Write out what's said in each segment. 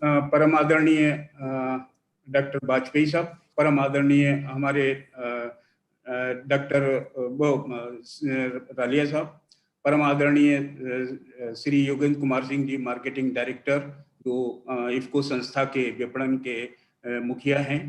परम आदरणीय डॉक्टर वाजपेयी साहब, परम आदरणीय हमारे डॉक्टर रालिया साहब, परम आदरणीय श्री योगेंद्र कुमार सिंह जी, मार्केटिंग डायरेक्टर, जो इफ्को संस्था के विपणन के मुखिया हैं,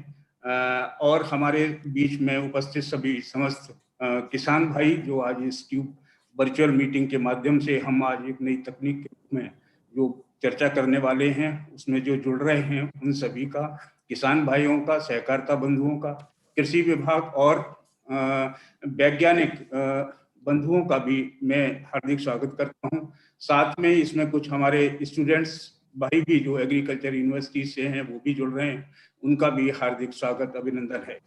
और हमारे बीच में उपस्थित सभी समस्त किसान भाई, जो आज इस ट्यूब वर्चुअल मीटिंग के माध्यम से हम आज एक नई तकनीक के रूप में जो चर्चा करने वाले हैं उसमें जो जुड़ रहे हैं, उन सभी का, किसान भाइयों का, सहकारिता बंधुओं का, कृषि विभाग और वैज्ञानिक बंधुओं का भी मैं हार्दिक स्वागत करता हूं। साथ में इसमें कुछ हमारे स्टूडेंट्स भाई भी जो एग्रीकल्चर यूनिवर्सिटी से हैं वो भी जुड़ रहे हैं, उनका भी हार्दिक स्वागत, अभिनंदन है।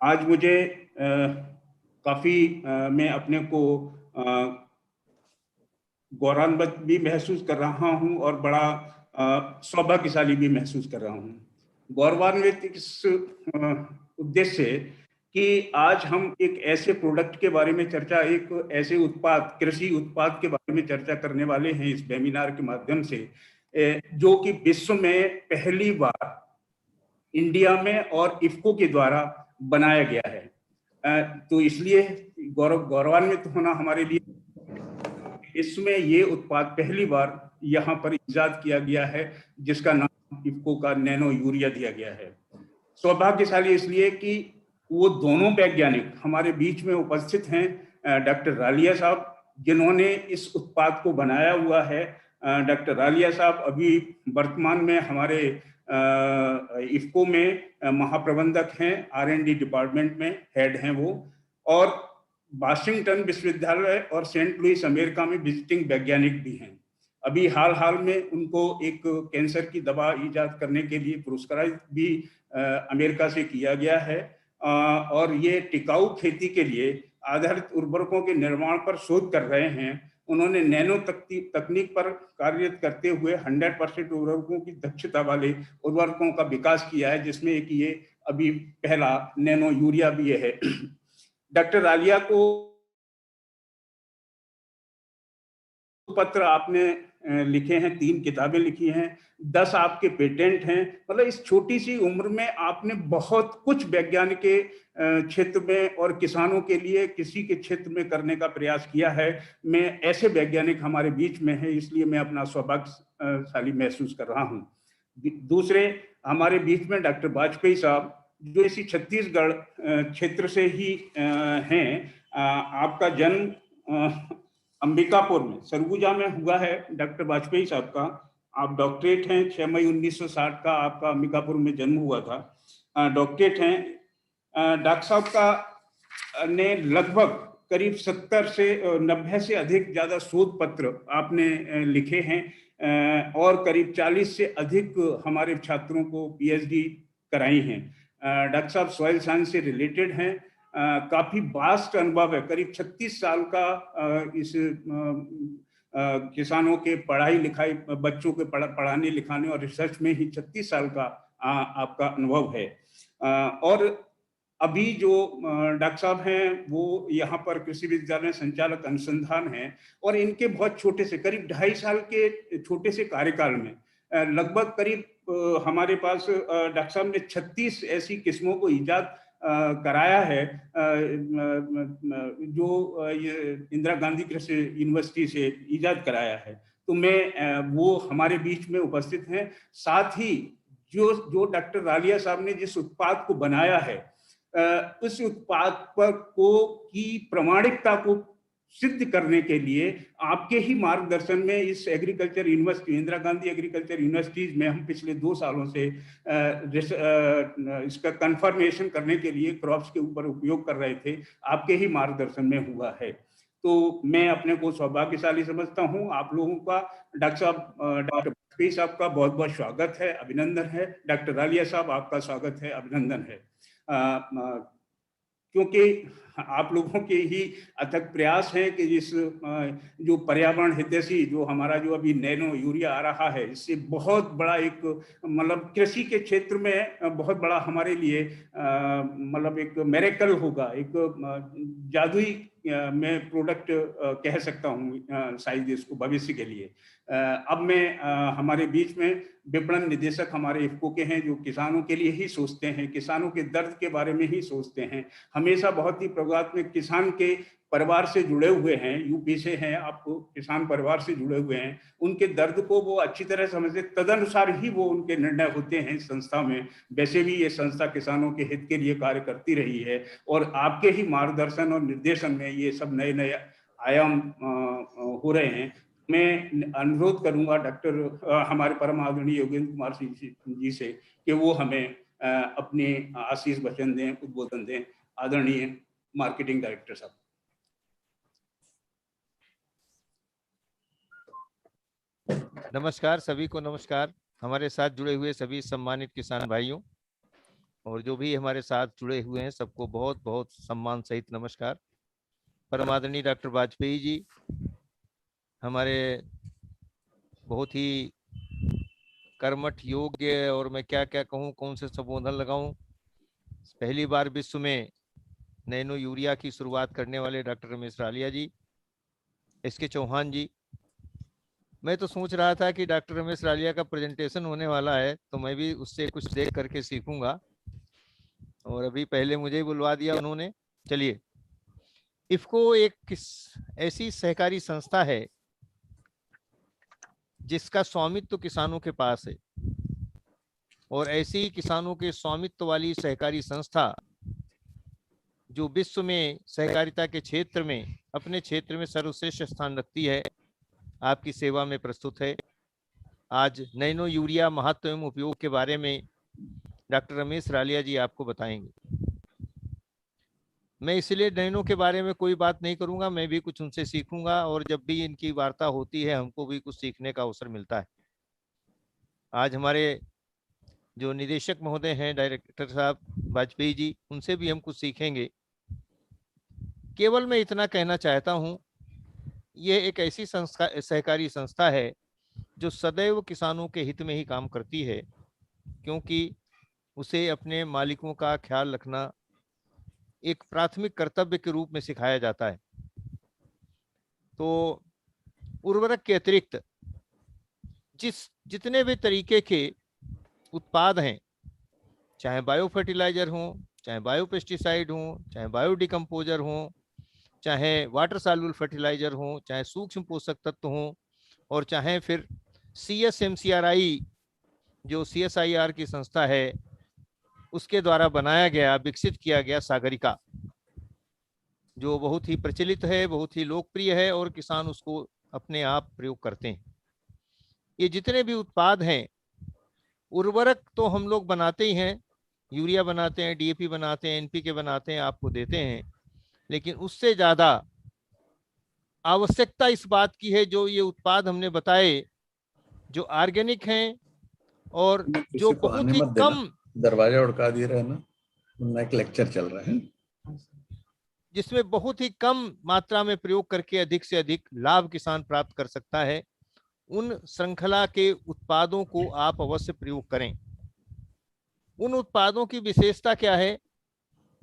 आज मुझे काफी मैं अपने को गौरवान्वित भी महसूस कर रहा हूं और बड़ा सौभाग्यशाली भी महसूस कर रहा हूं। गौरवान्वित इस उद्देश्य से कि आज हम एक ऐसे प्रोडक्ट के बारे में चर्चा, एक ऐसे उत्पाद, कृषि उत्पाद के बारे में चर्चा करने वाले हैं इस वेबिनार के माध्यम से, जो कि विश्व में पहली बार इंडिया में और इफ्को के द्वारा बनाया गया है। तो इसलिए गौरवान्वित होना हमारे लिए, इसमें ये उत्पाद पहली बार यहाँ पर इजाद किया गया है, जिसका नाम इफ्को का नैनो यूरिया दिया गया है। सौभाग्यशाली इसलिए कि वो दोनों वैज्ञानिक हमारे बीच में उपस्थित हैं, डॉक्टर रालिया साहब, जिन्होंने इस उत्पाद को बनाया हुआ है। डॉक्टर रालिया साहब अभी वर्तमान में हमारे इफ्को में महाप्रबंधक हैं, R&D डिपार्टमेंट में हेड हैं वो, और वाशिंगटन विश्वविद्यालय और सेंट लुइस अमेरिका में विजिटिंग वैज्ञानिक भी हैं। अभी हाल में उनको एक कैंसर की दवा इजाद करने के लिए पुरस्कृत भी अमेरिका से किया गया है, और ये टिकाऊ खेती के लिए आधारित उर्वरकों के निर्माण पर शोध कर रहे हैं। उन्होंने नैनो तकनीक पर कार्य करते हुए 100% उर्वरकों की दक्षता वाले उर्वरकों का विकास किया है, जिसमें एक ये अभी पहला नैनो यूरिया भी है। डॉक्टर रालिया को पत्र आपने लिखे हैं, 3 किताबें लिखी हैं, 10 आपके पेटेंट हैं। मतलब इस छोटी सी उम्र में आपने बहुत कुछ वैज्ञानिक के क्षेत्र में और किसानों के लिए, कृषि के क्षेत्र में करने का प्रयास किया है। मैं ऐसे वैज्ञानिक हमारे बीच में है, इसलिए मैं अपना सौभाग्यशाली महसूस कर रहा हूँ। दूसरे हमारे बीच में डॉक्टर वाजपेयी साहब, जो इसी छत्तीसगढ़ क्षेत्र से ही हैं। आपका जन्म अंबिकापुर में, सरगुजा में हुआ है डॉक्टर वाजपेयी साहब का। आप डॉक्टरेट हैं, 6 मई 1960 का आपका अंबिकापुर में जन्म हुआ था। डॉक्टरेट हैं। डॉक्टर साहब का ने लगभग करीब 70 से 90 से अधिक ज्यादा शोध पत्र आपने लिखे हैं, और करीब 40 से अधिक हमारे छात्रों को PhD कराई हैं। डॉक्टर साहब सॉइल साइंस से रिलेटेड हैं। काफी वास्ट अनुभव है, करीब 36 साल का इस किसानों के पढ़ाई लिखाई, बच्चों के पढ़ाने लिखाने और रिसर्च में ही 36 साल का आपका अनुभव है। और अभी जो डॉक्टर साहब हैं वो यहाँ पर कृषि विश्वविद्यालय संचालक अनुसंधान हैं, और इनके बहुत छोटे से, करीब 2.5 साल के छोटे से कार्यकाल में लगभग करीब हमारे पास डॉक्टर साहब ने 36 ऐसी किस्मों को इजाद कराया है, जो इंदिरा गांधी कृषि यूनिवर्सिटी से इजाद कराया है। तो मैं वो हमारे बीच में उपस्थित हैं। साथ ही जो डॉक्टर रालिया साहब ने जिस उत्पाद को बनाया है, उस उत्पाद पर की प्रमाणिकता को सिद्ध करने के लिए आपके ही मार्गदर्शन में इस agriculture university, Indira Gandhi agriculture universities में हम पिछले 2 सालों से इसका कंफर्मेशन करने के लिए क्रॉप्स के ऊपर उपयोग कर रहे थे, आपके ही मार्गदर्शन में हुआ है। तो मैं अपने को सौभाग्यशाली समझता हूं। आप लोगों का, डॉक्टर वाजपेयी साहब का बहुत बहुत स्वागत है, अभिनंदन है। डॉक्टर रालिया साहब, आपका स्वागत है, अभिनंदन है। क्योंकि आप लोगों के ही अथक प्रयास है कि इस जो पर्यावरण हितैषी, जो हमारा जो अभी नैनो यूरिया आ रहा है, इससे बहुत बड़ा एक, मतलब कृषि के क्षेत्र में बहुत बड़ा हमारे लिए मतलब एक मिरेकल होगा, एक जादुई मैं प्रोडक्ट कह सकता हूँ शायद इसको भविष्य के लिए। अब मैं हमारे बीच में विपणन निदेशक हमारे इफ्को के हैं, जो किसानों के लिए ही सोचते हैं, किसानों के दर्द के बारे में ही सोचते हैं, हमेशा बहुत ही प्रयोगात्मक किसान के परिवार से जुड़े हुए हैं, यूपी से हैं, आप किसान परिवार से जुड़े हुए हैं, उनके दर्द को वो अच्छी तरह समझते, तदनुसार ही वो उनके निर्णय होते हैं इस संस्था में। वैसे भी ये संस्था किसानों के हित के लिए कार्य करती रही है और आपके ही मार्गदर्शन और निर्देशन में ये सब नए नए आयाम हो रहे हैं। मैं अनुरोध करूंगा डॉक्टर हमारे परम आदरणीय योगेंद्र कुमार सिंह जी से कि वो हमें अपने आशीष वचन दें, उद्बोधन दें। आदरणीय मार्केटिंग डायरेक्टर साहब। नमस्कार, सभी को नमस्कार। हमारे साथ जुड़े हुए सभी सम्मानित किसान भाइयों और जो भी हमारे साथ जुड़े हुए हैं सबको बहुत बहुत सम्मान सहित नमस्कार। परम आदरणीय डॉक्टर वाजपेयी जी हमारे बहुत ही कर्मठ योग्य, और मैं क्या क्या कहूँ, कौन से संबोधन लगाऊं, पहली बार विश्व में नैनो यूरिया की शुरुआत करने वाले डॉक्टर रमेश रालिया जी, एसके चौहान जी। मैं तो सोच रहा था कि डॉक्टर रमेश रालिया का प्रेजेंटेशन होने वाला है तो मैं भी उससे कुछ देख करके सीखूंगा, और अभी पहले मुझे ही बुलवा दिया उन्होंने। चलिए, इफ्को एक ऐसी सहकारी संस्था है जिसका स्वामित्व किसानों के पास है, और ऐसी ही किसानों के स्वामित्व वाली सहकारी संस्था जो विश्व में सहकारिता के क्षेत्र में अपने क्षेत्र में सर्वश्रेष्ठ स्थान रखती है, आपकी सेवा में प्रस्तुत है। आज नैनो यूरिया महत्व एवं उपयोग के बारे में डॉक्टर रमेश रालिया जी आपको बताएंगे। मैं इसलिए नैनो के बारे में कोई बात नहीं करूंगा, मैं भी कुछ उनसे सीखूंगा, और जब भी इनकी वार्ता होती है हमको भी कुछ सीखने का अवसर मिलता है। आज हमारे जो निदेशक महोदय हैं, डायरेक्टर साहब वाजपेयी जी, उनसे भी हम कुछ सीखेंगे। केवल मैं इतना कहना चाहता हूं, ये एक ऐसी संस्था, सहकारी संस्था है जो सदैव किसानों के हित में ही काम करती है, क्योंकि उसे अपने मालिकों का ख्याल रखना एक प्राथमिक कर्तव्य के रूप में सिखाया जाता है। तो उर्वरक के अतिरिक्त जितने भी तरीके के उत्पाद हैं, चाहे बायो फर्टिलाइजर हो, चाहे बायो पेस्टिसाइड हो, चाहे बायो डिकम्पोजर हो, चाहे वाटर सॉल्युबल फर्टिलाइजर हो, चाहे सूक्ष्म पोषक तत्व हो, और चाहे फिर CSMCRI जो CSIR की संस्था है उसके द्वारा बनाया गया, विकसित किया गया सागरिका, जो बहुत ही प्रचलित है, बहुत ही लोकप्रिय है और किसान उसको अपने आप प्रयोग करते हैं। ये जितने भी उत्पाद हैं, उर्वरक तो हम लोग बनाते ही हैं, यूरिया बनाते हैं, DAP बनाते हैं, NPK बनाते हैं, आपको देते हैं, लेकिन उससे ज्यादा आवश्यकता इस बात की है जो ये उत्पाद हमने बताए, जो ऑर्गेनिक हैं और जो बहुत ही कम, दरवाजा उड़का दिया रहा है ना, एक लेक्चर चल रहा है, जिसमें बहुत ही कम मात्रा में प्रयोग करके अधिक से अधिक लाभ किसान प्राप्त कर सकता है, उन श्रृंखला के उत्पादों को आप अवश्य प्रयोग करें। उन उत्पादों की विशेषता क्या है?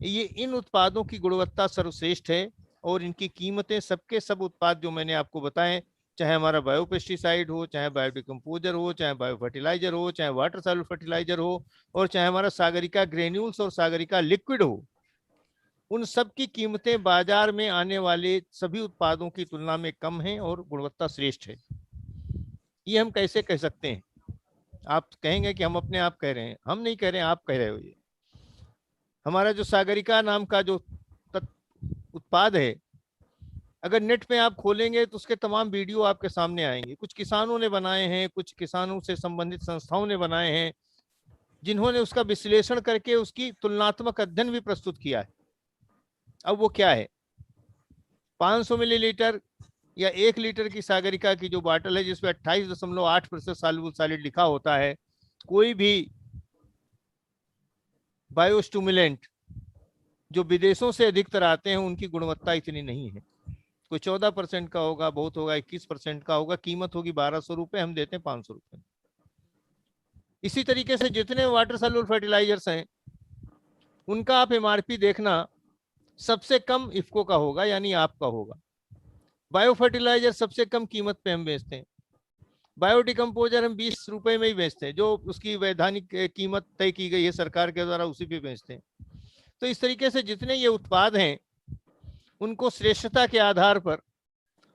ये इन उत्पादों की गुणवत्ता सर्वश्रेष्ठ है और इनकी कीमतें सबके सब उत्पाद जो मैंने आपको बताए, चाहे हमारा बायो पेस्टिसाइड हो, चाहे बायो डिकम्पोजर हो, चाहे बायो फर्टिलाइजर हो, चाहे वाटर सॉल्युबल फर्टिलाइजर हो, और चाहे हमारा सागरिका ग्रेन्यूल्स और सागरिका लिक्विड हो, उन सब की कीमतें बाजार में आने वाले सभी उत्पादों की तुलना में कम हैं और गुणवत्ता श्रेष्ठ है। ये हम कैसे कह सकते हैं? आप कहेंगे कि हम अपने आप कह रहे हैं, हम नहीं कह रहे हैं, आप कह रहे हो। ये हमारा जो सागरिका नाम का जो उत्पाद है, अगर नेट पे आप खोलेंगे तो उसके तमाम वीडियो आपके सामने आएंगे। कुछ किसानों ने बनाए हैं, कुछ किसानों से संबंधित संस्थाओं ने बनाए हैं, जिन्होंने उसका विश्लेषण करके उसकी तुलनात्मक अध्ययन भी प्रस्तुत किया है। अब वो क्या है? 500 मिलीलीटर या 1 लीटर की सागरिका की जो बॉटल है, जिसमें 28.8% सॉल्युबल सॉलिड लिखा होता है, कोई भी बायोस्टिमुलेंट जो विदेशों से अधिकतर आते हैं उनकी गुणवत्ता इतनी नहीं है। कोई 14% का होगा, बहुत होगा 21% का होगा, कीमत होगी 1200 रुपए, हम देते हैं 500 रुपए। इसी तरीके से जितने वाटर सॉल्युबल फर्टिलाइजर्स हैं उनका आप MRP देखना सबसे कम इफको का होगा, यानी आपका होगा। बायो फर्टिलाइजर सबसे कम कीमत पे हम बेचते हैं। बायोडिकम्पोजर हम 20 रुपए में ही बेचते हैं, जो उसकी वैधानिक कीमत तय की गई है सरकार के द्वारा, उसी पे बेचते हैं। तो इस तरीके से जितने ये उत्पाद हैं उनको श्रेष्ठता के आधार पर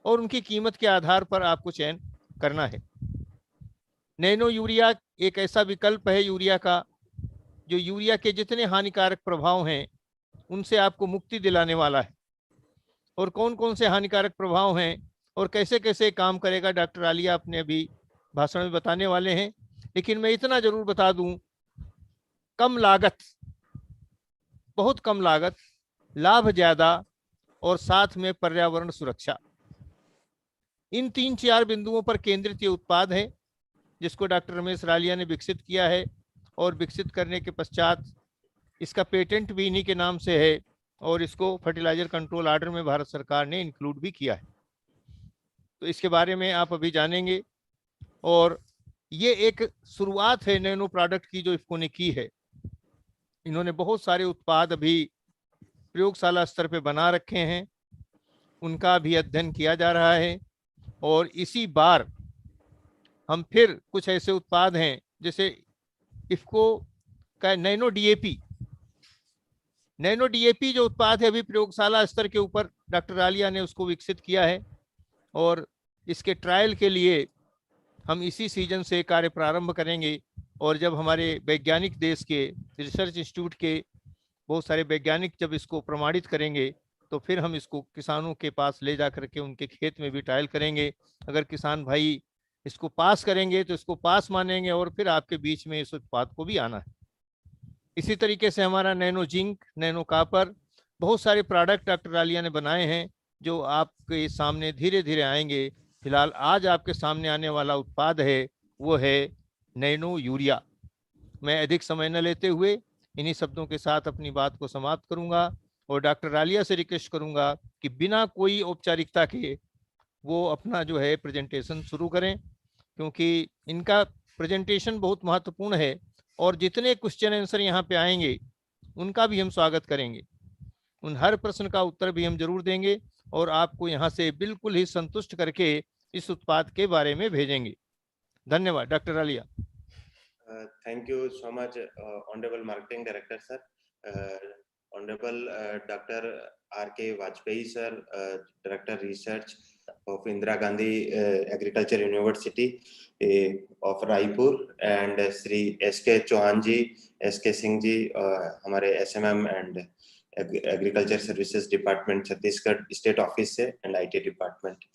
और उनकी कीमत के आधार पर आपको चयन करना है। नैनो यूरिया एक ऐसा विकल्प है यूरिया का, जो यूरिया के जितने हानिकारक प्रभाव हैं उनसे आपको मुक्ति दिलाने वाला है। और कौन कौन से हानिकारक प्रभाव हैं और कैसे कैसे काम करेगा, डॉक्टर आलिया अपने अभी भाषण में बताने वाले हैं। लेकिन मैं इतना जरूर बता दूं, कम लागत, बहुत कम लागत, लाभ ज्यादा और साथ में पर्यावरण सुरक्षा, इन 3-4 बिंदुओं पर केंद्रित ये उत्पाद है जिसको डॉक्टर रमेश रालिया ने विकसित किया है। और विकसित करने के पश्चात इसका पेटेंट भी इन्हीं के नाम से है और इसको फर्टिलाइजर कंट्रोल ऑर्डर में भारत सरकार ने इंक्लूड भी किया है। तो इसके बारे में आप अभी जानेंगे। और ये एक शुरुआत है नैनो प्रोडक्ट की जो इफ्को ने की है। इन्होंने बहुत सारे उत्पाद अभी प्रयोगशाला स्तर पे बना रखे हैं, उनका भी अध्ययन किया जा रहा है। और इसी बार हम फिर कुछ ऐसे उत्पाद हैं जैसे इफ्को का नैनो डीएपी, नैनो डीएपी जो उत्पाद है अभी प्रयोगशाला स्तर के ऊपर डॉक्टर आलिया ने उसको विकसित किया है और इसके ट्रायल के लिए हम इसी सीजन से कार्य प्रारंभ करेंगे। और जब हमारे वैज्ञानिक देश के रिसर्च इंस्टीट्यूट के बहुत सारे वैज्ञानिक जब इसको प्रमाणित करेंगे तो फिर हम इसको किसानों के पास ले जा करके उनके खेत में भी ट्रायल करेंगे। अगर किसान भाई इसको पास करेंगे तो इसको पास मानेंगे और फिर आपके बीच में इस उत्पाद को भी आना है। इसी तरीके से हमारा नैनो जिंक, नैनो कापर, बहुत सारे प्रोडक्ट डॉक्टर आलिया ने बनाए हैं जो आपके सामने धीरे धीरे आएंगे। फिलहाल आज आपके सामने आने वाला उत्पाद है वो है नैनो यूरिया। मैं अधिक समय न लेते हुए इन्हीं शब्दों के साथ अपनी बात को समाप्त करूंगा और डॉक्टर आलिया से रिक्वेस्ट करूंगा कि बिना कोई औपचारिकता के वो अपना जो है प्रेजेंटेशन शुरू करें, क्योंकि इनका प्रेजेंटेशन बहुत महत्वपूर्ण है और जितने क्वेश्चन आंसर यहाँ पे आएंगे उनका भी हम स्वागत करेंगे, उन हर प्रश्न का उत्तर भी हम जरूर देंगे और आपको यहाँ से बिल्कुल ही संतुष्ट करके इस उत्पाद के बारे में भेजेंगे। धन्यवाद doctor Alia. Thank you so much, Honorable Marketing Director sir, Honorable Dr. R.K. Vajpayee sir, Director Research of Indira Gandhi Agriculture University of Raipur, and Sri S.K. Chauhan ji, S.K. Singh ji, हमारे SMM and Agriculture Services Department Chhattisgarh State Office से and IT Department,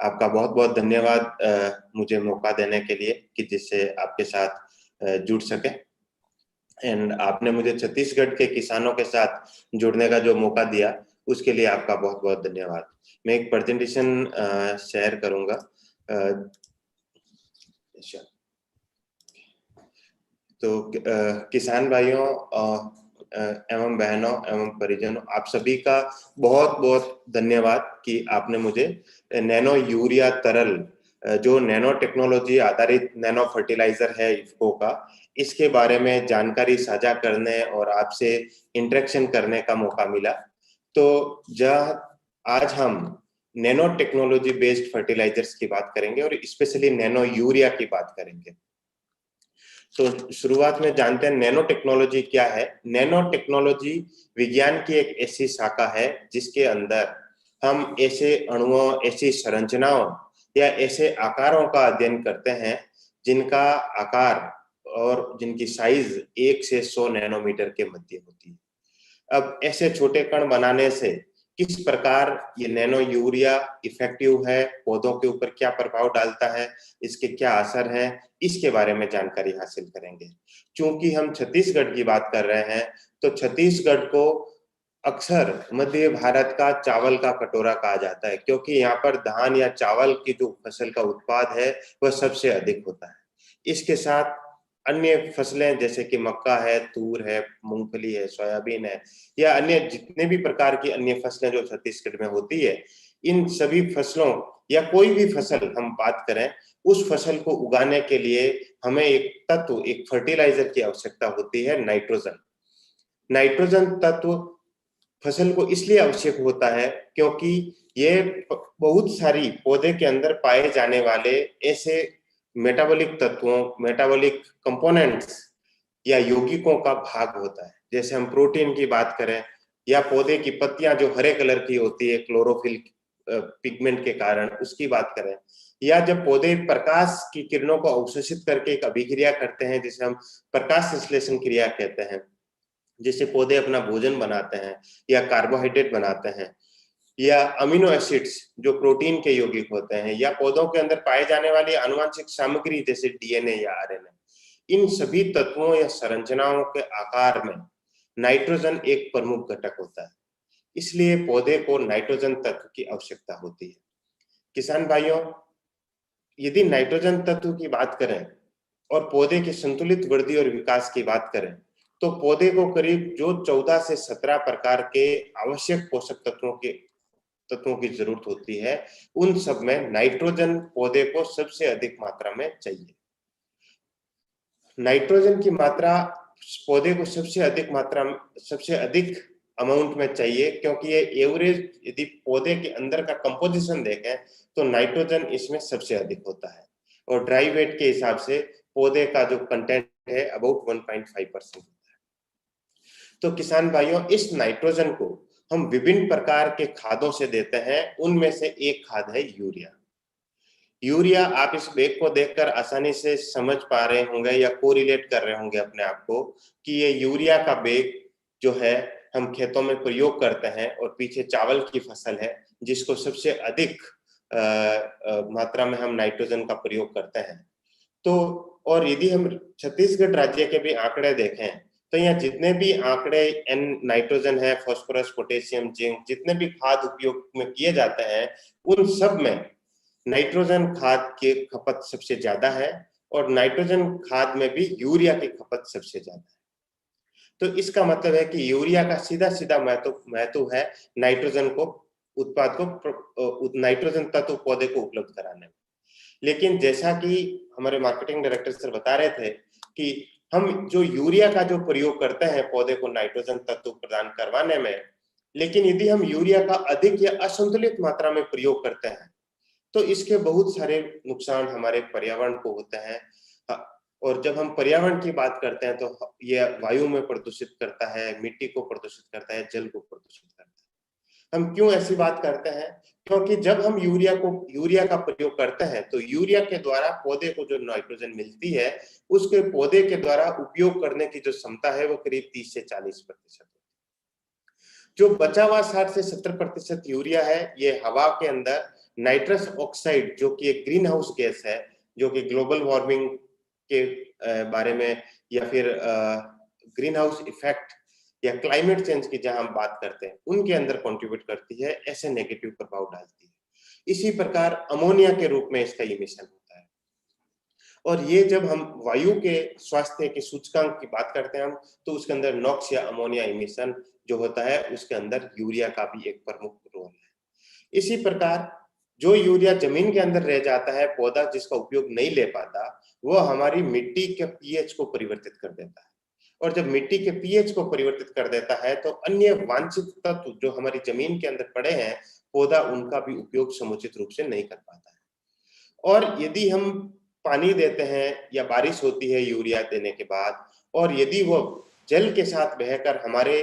आपका बहुत बहुत धन्यवाद मुझे मौका देने के लिए कि जिससे आपके साथ जुड़ सके। एंड आपने मुझे छत्तीसगढ़ के किसानों के साथ जुड़ने का जो मौका दिया उसके लिए आपका बहुत बहुत धन्यवाद। मैं एक प्रेजेंटेशन शेयर करूंगा। तो किसान भाइयों एवं बहनों एवं परिजनों, आप सभी का बहुत बहुत धन्यवाद कि आपने मुझे नैनो यूरिया तरल, जो नैनो टेक्नोलॉजी आधारित नैनो फर्टिलाइजर है इफ्को का, इसके बारे में जानकारी साझा करने और आपसे इंटरेक्शन करने का मौका मिला। तो आज हम नैनो टेक्नोलॉजी बेस्ड फर्टिलाइजर्स की बात करेंगे और स्पेशली नैनो यूरिया की बात करेंगे। तो शुरुआत में जानते हैं नैनो टेक्नोलॉजी क्या है। नैनो टेक्नोलॉजी विज्ञान की एक ऐसी शाखा है जिसके अंदर हम ऐसे अणुओं, ऐसी संरचनाओं या ऐसे आकारों का अध्ययन करते हैं जिनका आकार और जिनकी साइज 1 से 100 नैनोमीटर के मध्य होती है। अब ऐसे छोटे कण बनाने से किस प्रकार ये नैनो यूरिया इफेक्टिव है, पौधों के ऊपर क्या प्रभाव डालता है, इसके क्या असर है, इसके बारे में जानकारी हासिल करेंगे। क्योंकि हम छत्तीसगढ़ की बात कर रहे हैं तो छत्तीसगढ़ को अक्सर मध्य भारत का चावल का कटोरा कहा जाता है, क्योंकि यहाँ पर धान या चावल की जो फसल का उत्पाद है वह सबसे अधिक होता है। इसके साथ अन्य फसलें जैसे कि मक्का है, तूर है, मूंगफली है, सोयाबीन है या अन्य जितने भी प्रकार की अन्य फसलें जो छत्तीसगढ़ में होती है, इन सभी फसलों या कोई भी फसल हम बात करें, उस फसल को उगाने के लिए हमें एक तत्व, एक फर्टिलाइजर की आवश्यकता होती है, नाइट्रोजन। नाइट्रोजन तत्व फसल को इसलिए आवश्यक होता है क्योंकि ये बहुत सारी पौधे के अंदर पाए जाने वाले ऐसे मेटाबॉलिक तत्वों, मेटाबॉलिक कंपोनेंट्स या यौगिकों का भाग होता है। जैसे हम प्रोटीन की बात करें या पौधे की पत्तियां जो हरे कलर की होती है क्लोरोफिल पिगमेंट के कारण, उसकी बात करें, या जब पौधे प्रकाश की किरणों को अवशोषित करके एक अभिक्रिया करते हैं जिसे हम प्रकाश संश्लेषण क्रिया कहते हैं, जिससे पौधे अपना भोजन बनाते हैं या कार्बोहाइड्रेट बनाते हैं, या अमीनो एसिड्स जो प्रोटीन के यौगिक होते हैं, या पौधों के अंदर पाए जाने वाली आनुवंशिक सामग्री जैसे डीएनए या आरएनए, इन सभी तत्वों या संरचनाओं के आकार में नाइट्रोजन एक प्रमुख घटक होता है। इसलिए पौधे को नाइट्रोजन तत्व की आवश्यकता होती है। किसान भाइयों, यदि नाइट्रोजन तत्व की बात करें और पौधे की संतुलित वृद्धि और विकास की बात करें तो पौधे को करीब जो 14 से 17 प्रकार के आवश्यक पोषक तत्वों की जरूरत होती है, उन सब में नाइट्रोजन पौधे को सबसे अधिक मात्रा में चाहिए। नाइट्रोजन की मात्रा पौधे को सबसे अधिक अमाउंट में चाहिए क्योंकि ये एवरेज, यदि पौधे के अंदर का कंपोजिशन देखें तो नाइट्रोजन इसमें सबसे अधिक होता है और ड्राई वेट के हिसाब से पौधे का जो कंटेंट है अबाउट 1.5% होता है। तो किसान भाइयों, इस नाइट्रोजन को हम विभिन्न प्रकार के खादों से देते हैं। उनमें से एक खाद है यूरिया। यूरिया, आप इस बैग को देखकर आसानी से समझ पा रहे होंगे या कोरिलेट कर रहे होंगे अपने आप को कि ये यूरिया का बैग जो है हम खेतों में प्रयोग करते हैं और पीछे चावल की फसल है जिसको सबसे अधिक मात्रा में हम नाइट्रोजन का प्रयोग करते हैं। तो और यदि हम छत्तीसगढ़ राज्य के भी आंकड़े देखें तो यहाँ जितने भी आंकड़े नाइट्रोजन है, फास्फोरस, पोटेशियम, जिंक, जितने भी खाद उपयोग में किए जाते हैं उन सब में नाइट्रोजन खाद की खपत सबसे ज्यादा है और नाइट्रोजन खाद में भी यूरिया की खपत सबसे ज्यादा है। तो इसका मतलब है कि यूरिया का सीधा सीधा महत्व है नाइट्रोजन तत्व पौधे को उपलब्ध कराने में। लेकिन जैसा कि हमारे मार्केटिंग डायरेक्टर सर बता रहे थे कि हम जो यूरिया का जो प्रयोग करते हैं पौधे को नाइट्रोजन तत्व प्रदान करवाने में, लेकिन यदि हम यूरिया का अधिक या असंतुलित मात्रा में प्रयोग करते हैं तो इसके बहुत सारे नुकसान हमारे पर्यावरण को होते हैं। और जब हम पर्यावरण की बात करते हैं तो ये वायु में प्रदूषित करता है, मिट्टी को प्रदूषित करता है, जल को प्रदूषित करता है। हम क्यों ऐसी बात करते हैं? क्योंकि जब हम यूरिया का प्रयोग करते हैं तो यूरिया के द्वारा पौधे को जो नाइट्रोजन मिलती है उसके पौधे के द्वारा उपयोग करने की जो क्षमता है वो करीब 30 से 40% होती है। जो बचा हुआ 60 से 70% यूरिया है ये हवा के अंदर नाइट्रस ऑक्साइड जो कि एक ग्रीन हाउस गैस है, जो कि ग्लोबल वार्मिंग के बारे में या फिर ग्रीन हाउस इफेक्ट या क्लाइमेट चेंज की जहां हम बात करते हैं उनके अंदर कंट्रीब्यूट करती है, ऐसे नेगेटिव प्रभाव डालती है। इसी प्रकार अमोनिया के रूप में इसका इमिशन होता है। और ये जब हम वायु के स्वास्थ्य के सूचकांक की बात करते हैं हम तो उसके अंदर नॉक्स या अमोनिया इमिशन जो होता है उसके अंदर यूरिया का भी एक प्रमुख रोल है। इसी प्रकार जो यूरिया जमीन के अंदर रह जाता है, पौधा जिसका उपयोग नहीं ले पाता, वो हमारी मिट्टी के पीएच को परिवर्तित कर देता है और जब मिट्टी के पीएच को परिवर्तित कर देता है तो अन्य वांछित तत्व जो हमारी जमीन के अंदर पड़े हैं पौधा उनका भी उपयोग समुचित रूप से नहीं कर पाता है। और यदि हम पानी देते हैं या बारिश होती है यूरिया देने के बाद और यदि वो जल के साथ बहकर हमारे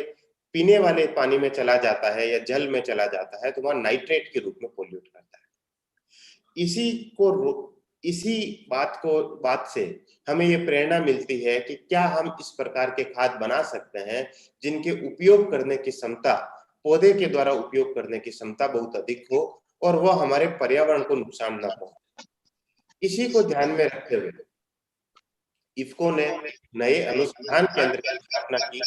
पीने वाले पानी में चला जाता है या जल में चला जाता है तो वह नाइट्रेट के रूप में पोल्यूट करता है। इसी बात से हमें ये प्रेरणा मिलती है कि क्या हम इस प्रकार के खाद बना सकते हैं जिनके उपयोग करने की क्षमता, पौधे के द्वारा उपयोग करने की क्षमता बहुत अधिक हो और वह हमारे पर्यावरण को नुकसान न पहुंचाए। इसी को ध्यान में रखते हुए इफ्को ने नए अनुसंधान केंद्र की स्थापना की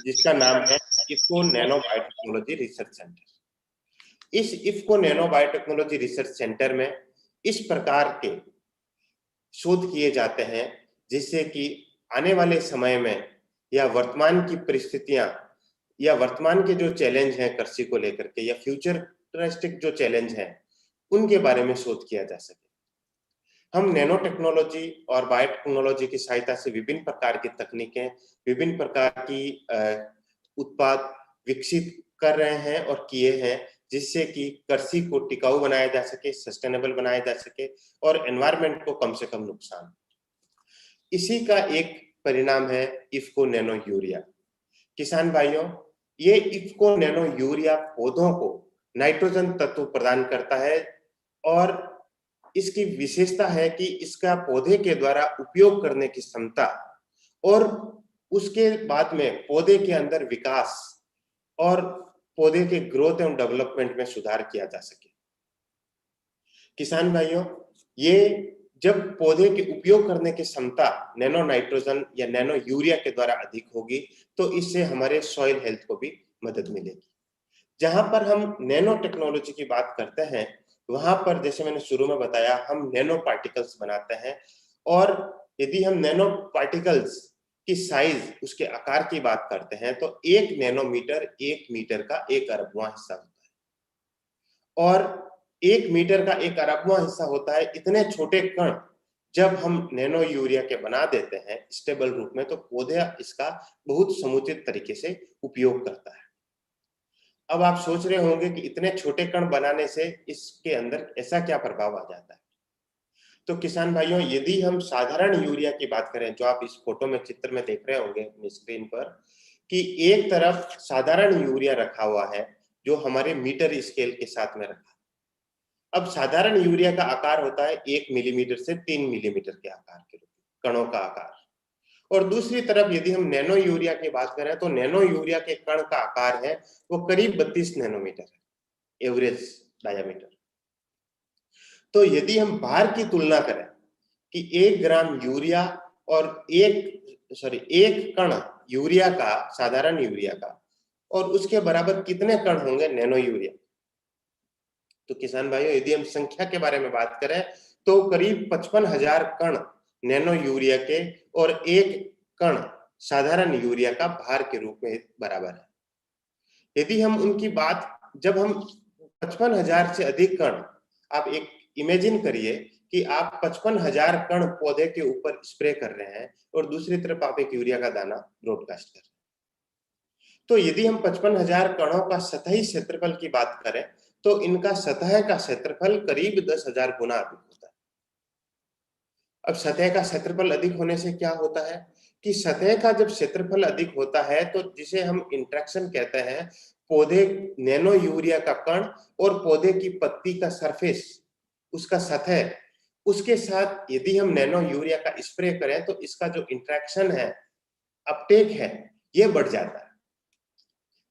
जिसका नाम है IFFCO nano biotechnology research centre. इस IFFCO nano biotechnology research centre में इस प्रकार के शोध किए जाते हैं जिससे कि आने वाले समय में या वर्तमान की परिस्थितियां या वर्तमान के जो चैलेंज हैं कृषि को लेकर के या फ्यूचरिस्टिक जो चैलेंज हैं उनके बारे में शोध किया जा सके। हम नैनो टेक्नोलॉजी और बायोटेक्नोलॉजी की सहायता से विभिन्न प्रकार की तकनीकें, विभिन्न प्रकार की उत्पाद विकसित कर रहे हैं और किए हैं, जिससे कि कृषि को टिकाऊ बनाया जा सके, सस्टेनेबल बनाया जा सके और एनवायरनमेंट को कम से कम नुकसान। इसी का एक परिणाम है इफ्को नैनो यूरिया। किसान भाइयों, ये इफ्को नैनो यूरिया पौधों को नाइट्रोजन तत्व प्रदान करता है और इसकी विशेषता है कि इसका पौधे के द्वारा उपयोग करने की क्षमता और उसके बाद में पौधे के अंदर विकास और पौधे के ग्रोथ एवं डेवलपमेंट में सुधार किया जा सके। किसान भाइयों, ये जब पौधे के उपयोग करने की क्षमता नैनो नाइट्रोजन या नैनो यूरिया के द्वारा अधिक होगी तो इससे हमारे सॉइल हेल्थ को भी मदद मिलेगी। जहां पर हम नैनो टेक्नोलॉजी की बात करते हैं, वहां पर जैसे मैंने शुरू में बताया, हम नैनो पार्टिकल्स बनाते हैं और यदि हम नैनो पार्टिकल्स की साइज, उसके आकार की बात करते हैं तो 1 नैनोमीटर 1 मीटर का 1 अरबवां हिस्सा होता है और 1 मीटर का 1 अरबवां हिस्सा होता है। इतने छोटे कण जब हम नैनो यूरिया के बना देते हैं स्टेबल रूप में, तो पौधा इसका बहुत समुचित तरीके से उपयोग करता है। अब आप सोच रहे होंगे कि इतने छोटे कण बनाने से इसके अंदर ऐसा क्या प्रभाव आ जाता है। तो किसान भाइयों, यदि हम साधारण यूरिया की बात करें, जो आप इस फोटो में चित्र में देख रहे होंगे अपनी स्क्रीन पर, कि एक तरफ साधारण यूरिया रखा हुआ है जो हमारे मीटर स्केल के साथ में रखा। अब साधारण यूरिया का आकार होता है 1 मिलीमीटर से 3 मिलीमीटर के आकार के कणों का आकार, और दूसरी तरफ यदि हम नैनो यूरिया की बात करें तो नैनो यूरिया के कण का आकार है वो करीब 32 नैनोमीटर है, एवरेज डायामीटर। तो यदि हम भार की तुलना करें कि 1 ग्राम यूरिया और एक कण यूरिया का, साधारण यूरिया का, और उसके बराबर कितने कण होंगे नैनो यूरिया, तो किसान भाइयों यदि हम संख्या के बारे में बात करें तो करीब 55,000 कण नैनो यूरिया के और 1 कण साधारण यूरिया का भार के रूप में बराबर है। यदि हम उनकी बात, जब हम 55,000 से अधिक कण, आप एक इमेजिन करिए कि आप 55,000 कण पौधे के ऊपर स्प्रे कर रहे हैं और दूसरी तरफ आप एक यूरिया का दाना ब्रॉडकास्ट कर रहे हैं। तो यदि हम 55,000 कणों का सतही क्षेत्रफल की बात करें तो इनका सतह का क्षेत्रफल करीब 10,000 गुना अधिक होता है। अब सतह का क्षेत्रफल अधिक होने से क्या होता है कि सतह का जब क्षेत्रफल अधिक होता है तो जिसे हम इंटरेक्शन कहते हैं, पौधे नैनो यूरिया का कण और पौधे की पत्ती का सरफेस, उसका सतह, उसके साथ यदि हम नैनो यूरिया का स्प्रे करें तो इसका जो इंटरेक्शन है, अपटेक है, ये बढ़ जाता है,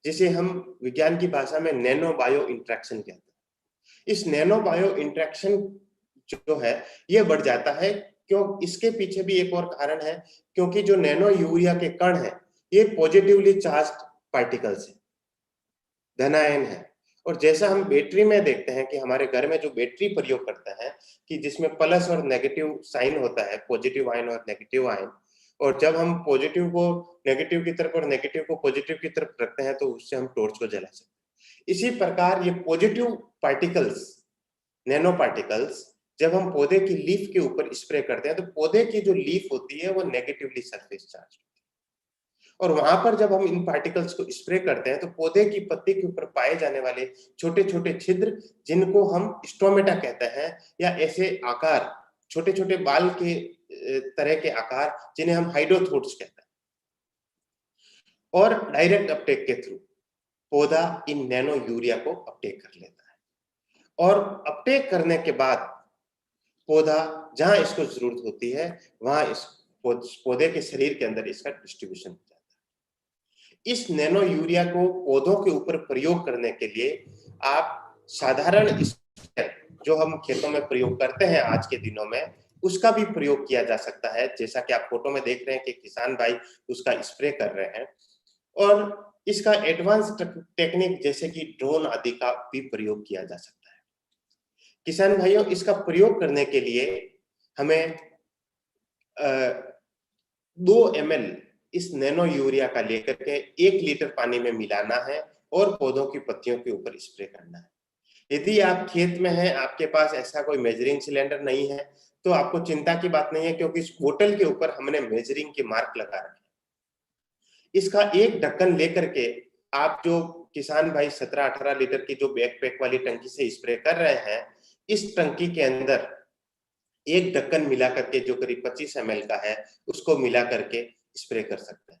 जिसे हम विज्ञान की भाषा में नैनो बायो इंटरेक्शन कहते हैं। इस नैनो बायो इंटरेक्शन जो है ये बढ़ जाता है, क्यों? इसके पीछे भी एक और कारण है, क्योंकि जो नैनो यूरिया के कण हैं ये पॉजिटिवली चार्ज्ड पार्टिकल्स हैं, धनायन है। और जैसा हम बैटरी में देखते हैं कि हमारे घर में जो बैटरी प्रयोग करते हैं कि जिसमें प्लस और नेगेटिव साइन होता है, पॉजिटिव आयन और नेगेटिव आयन, और जब हम पॉजिटिव को नेगेटिव की तरफ और नेगेटिव को पॉजिटिव की तरफ रखते हैं तो उससे हम टॉर्च को जला सकते हैं। इसी प्रकार ये पॉजिटिव पार्टिकल्स, नैनो पार्टिकल्स, जब हम पौधे की लीफ के ऊपर स्प्रे करते हैं तो पौधे की जो लीफ होती है वो नेगेटिवली सरफेस चार्ज, और वहां पर जब हम इन पार्टिकल्स को स्प्रे करते हैं तो पौधे की पत्ती के ऊपर पाए जाने वाले छोटे छोटे छिद्र, जिनको हम स्टोमेटा कहते हैं, या ऐसे आकार, छोटे छोटे बाल के तरह के आकार, जिन्हें हम हाइड्रोथोड्स कहते हैं, और डायरेक्ट अपटेक के थ्रू पौधा इन नैनो यूरिया को अपटेक कर लेता है, और अपटेक करने के बाद पौधा जहां इसको जरूरत होती है वहां इस पौधे के शरीर के अंदर इसका डिस्ट्रीब्यूशन हो जाता है। इस नैनो यूरिया को पौधों के ऊपर प्रयोग करने के लिए आप साधारण जो हम खेतों में प्रयोग करते हैं आज के दिनों में, उसका भी प्रयोग किया जा सकता है, जैसा कि आप फोटो में देख रहे हैं कि किसान भाई उसका स्प्रे कर रहे हैं, और इसका एडवांस टेक्निक जैसे कि ड्रोन आदि का भी प्रयोग किया जा सकता है। किसान भाइयों, इसका प्रयोग करने के लिए हमें 2 ml इस नैनो यूरिया का लेकर के 1 लीटर पानी में मिलाना है और पौधों की पत्तियों के ऊपर स्प्रे करना है। यदि आप खेत में हैं, आपके पास ऐसा कोई मेजरिंग सिलेंडर नहीं है तो आपको चिंता की बात नहीं है, क्योंकि इस बोतल के ऊपर हमने मेजरिंग के मार्क लगा रखे हैं। इसका एक ढक्कन लेकर के आप जो किसान भाई 17-18 लीटर की जो बैकपैक वाली टंकी से स्प्रे कर रहे हैं, इस टंकी के अंदर एक ढक्कन मिला करके जो करीब 25 ml का है उसको मिला करके स्प्रे कर सकते हैं।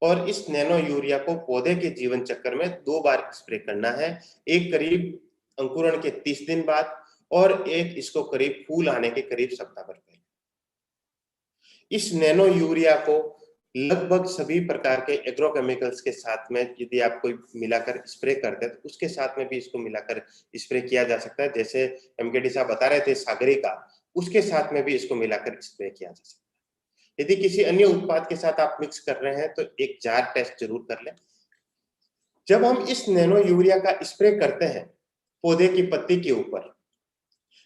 और इस नैनो यूरिया को पौधे के जीवन चक्र में 2 बार स्प्रे करना है, एक करीब अंकुरण के 30 दिन बाद और एक इसको करीब फूल आने के करीब सप्ताह भर पहले। इस नैनो यूरिया को लगभग सभी प्रकार के एग्रोकेमिकल्स के साथ में यदि आप कोई मिलाकर स्प्रे करते हैं तो उसके साथ में भी इसको मिलाकर स्प्रे किया जा सकता है। जैसे एमकेडी साहब बता रहे थे सागरिका, उसके साथ में भी इसको मिलाकर स्प्रे किया जा सकता है। यदि किसी अन्य उत्पाद के साथ आप मिक्स कर रहे हैं तो एक जार टेस्ट जरूर कर लें। जब हम इस नैनो यूरिया का स्प्रे करते हैं पौधे की पत्ती के ऊपर,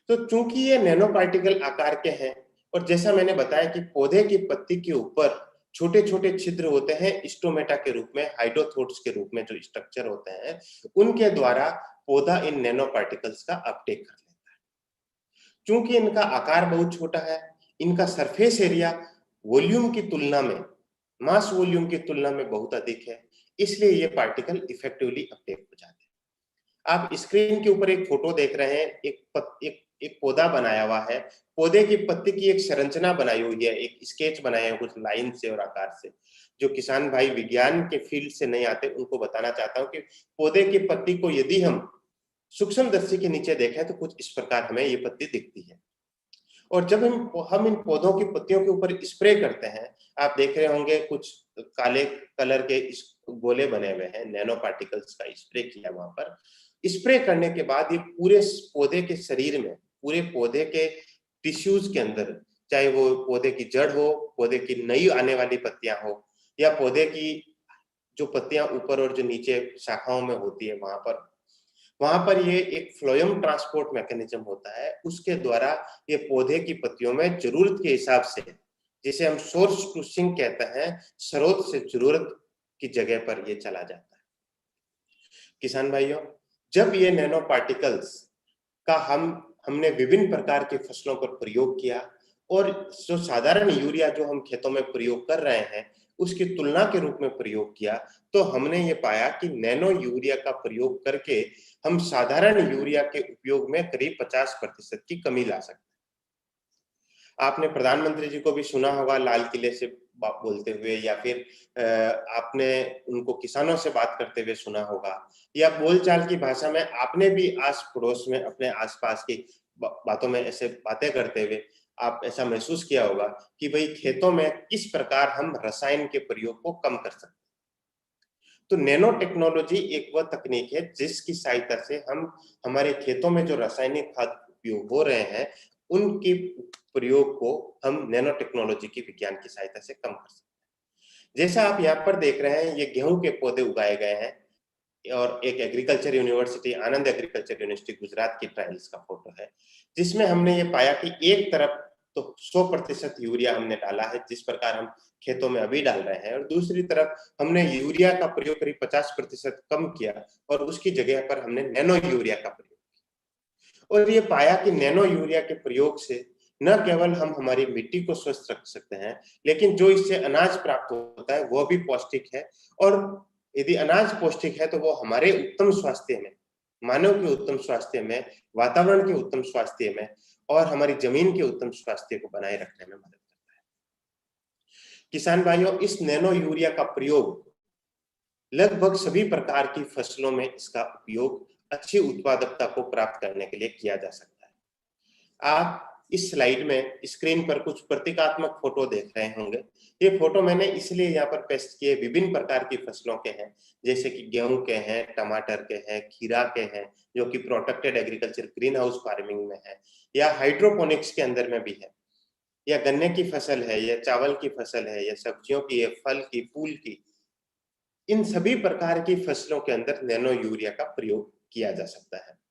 तो चूंकि ये नैनो पार्टिकल आकार के हैं और जैसा मैंने बताया कि पौधे की पत्ती के ऊपर छोटे छोटे छिद्र होते हैं स्टोमेटा के रूप में, हाइड्रोथोट्स के रूप में जो स्ट्रक्चर होते हैं, उनके द्वारा पौधा इन नैनो पार्टिकल्स का अपटेक कर लेता है। चूंकि इनका आकार बहुत छोटा है, इनका सरफेस एरिया वॉल्यूम की तुलना में, मास वॉल्यूम की तुलना में बहुत अधिक है, इसलिए ये पार्टिकल इफेक्टिवली अपटेक हो जाते हैं। आप स्क्रीन के ऊपर एक फोटो देख रहे हैं, एक पौधा बनाया हुआ है, पौधे की पत्ती की एक संरचना बनाई हुई है, एक स्केच बनाया है कुछ लाइन से और आकार से। जो किसान भाई विज्ञान के फील्ड से नहीं आते उनको बताना चाहता हूं कि पौधे की पत्ती को यदि हम सूक्ष्मदर्शी के नीचे देखें तो कुछ इस प्रकार हमें ये पत्ती दिखती है। और जब हम इन पौधों की पत्तियों के ऊपर स्प्रे करते हैं, आप देख रहे होंगे कुछ काले कलर के गोले बने हुए हैं, नैनो पार्टिकल्स का स्प्रे किया वहां पर। स्प्रे करने के बाद ये पूरे पौधे के शरीर में, पूरे पौधे के टिश्यूज के अंदर, चाहे वो पौधे की जड़ हो, पौधे की नई आने वाली पत्तियां हो, या पौधे की जो पत्तियां ऊपर और जो नीचे शाखाओं में होती है वहां पर ये एक फ्लोएम ट्रांसपोर्ट मैकेनिज्म होता है, उसके द्वारा ये पौधे की पत्तियों में जरूरत के हिसाब से, जिसे हम सोर्स टू सिंक कहते हैं, स्रोत से जरूरत की जगह पर ये चला जाता है। किसान भाइयों, जब ये नैनो पार्टिकल्स का हमने विभिन्न प्रकार की फसलों पर प्रयोग किया और जो साधारण यूरिया जो हम खेतों में प्रयोग कर रहे हैं उसकी तुलना के रूप में प्रयोग किया, तो हमने ये पाया कि नैनो यूरिया का प्रयोग करके हम साधारण यूरिया के उपयोग में करीब 50% की कमी ला सकते हैं। आपने प्रधानमंत्री जी को भी सुना होगा लाल किले से बोलते हुए, या फिर आपने उनको किसानों से बात करते हुए सुना होगा, या बोलचाल की भाषा में आपने भी आस पड़ोस में अपने आसपास की बातों में ऐसे बातें करते हुए आप ऐसा महसूस किया होगा कि भाई खेतों में किस प्रकार हम रसायन के प्रयोग को कम कर सकते हैं। तो नैनो टेक्नोलॉजी एक वह तकनीक है जिसकी सहायता से हम हमारे खेतों में जो रासायनिक खाद उपयोग हो रहे हैं उनके प्रयोग को हम नैनो टेक्नोलॉजी की विज्ञान की सहायता से कम कर सकते हैं। जैसा आप यहाँ पर देख रहे हैं, ये गेहूं के पौधे उगाए गए हैं और एक एग्रीकल्चर यूनिवर्सिटी, आनंद एग्रीकल्चर यूनिवर्सिटी गुजरात की ट्रायल्स का फोटो है, जिसमें हमने ये पाया कि एक तरफ तो 100% यूरिया हमने डाला है जिस प्रकार हम खेतों में अभी डाल रहे हैं, और दूसरी तरफ हमने यूरिया का प्रयोग करीब 50% कम किया और उसकी जगह पर हमने नैनो यूरिया का प्रयोग किया। और ये पाया कि नैनो यूरिया के प्रयोग से न केवल हम हमारी मिट्टी को स्वस्थ रख सकते हैं, लेकिन जो इससे अनाज प्राप्त होता है वो भी पौष्टिक है, और यदि अनाज पौष्टिक है तो वो हमारे उत्तम स्वास्थ्य में, मानव के उत्तम स्वास्थ्य में, वातावरण के उत्तम स्वास्थ्य में और हमारी जमीन के उत्तम स्वास्थ्य को बनाए रखने में मदद करता है। किसान भाइयों, इस नैनो यूरिया का प्रयोग लगभग सभी प्रकार की फसलों में इसका उपयोग अच्छी उत्पादकता को प्राप्त करने के लिए किया जा सकता है। आप इस स्लाइड में स्क्रीन पर कुछ प्रतीकात्मक फोटो देख रहे होंगे। ये फोटो मैंने इसलिए यहाँ पर पेस्ट किए, विभिन्न प्रकार की फसलों के हैं, जैसे कि गेहूं के हैं, टमाटर के हैं, खीरा के हैं, जो कि protected agriculture green house farming में है, या हाइड्रोपोनिक्स के अंदर में भी है, या गन्ने की फसल है, या चावल की फसल है, या सब्जियों की है, फल की, फूल की। इन सभी प्रकार की फसलों के अंदर नैनो यूरिया का प्रयोग किया जा सकता है।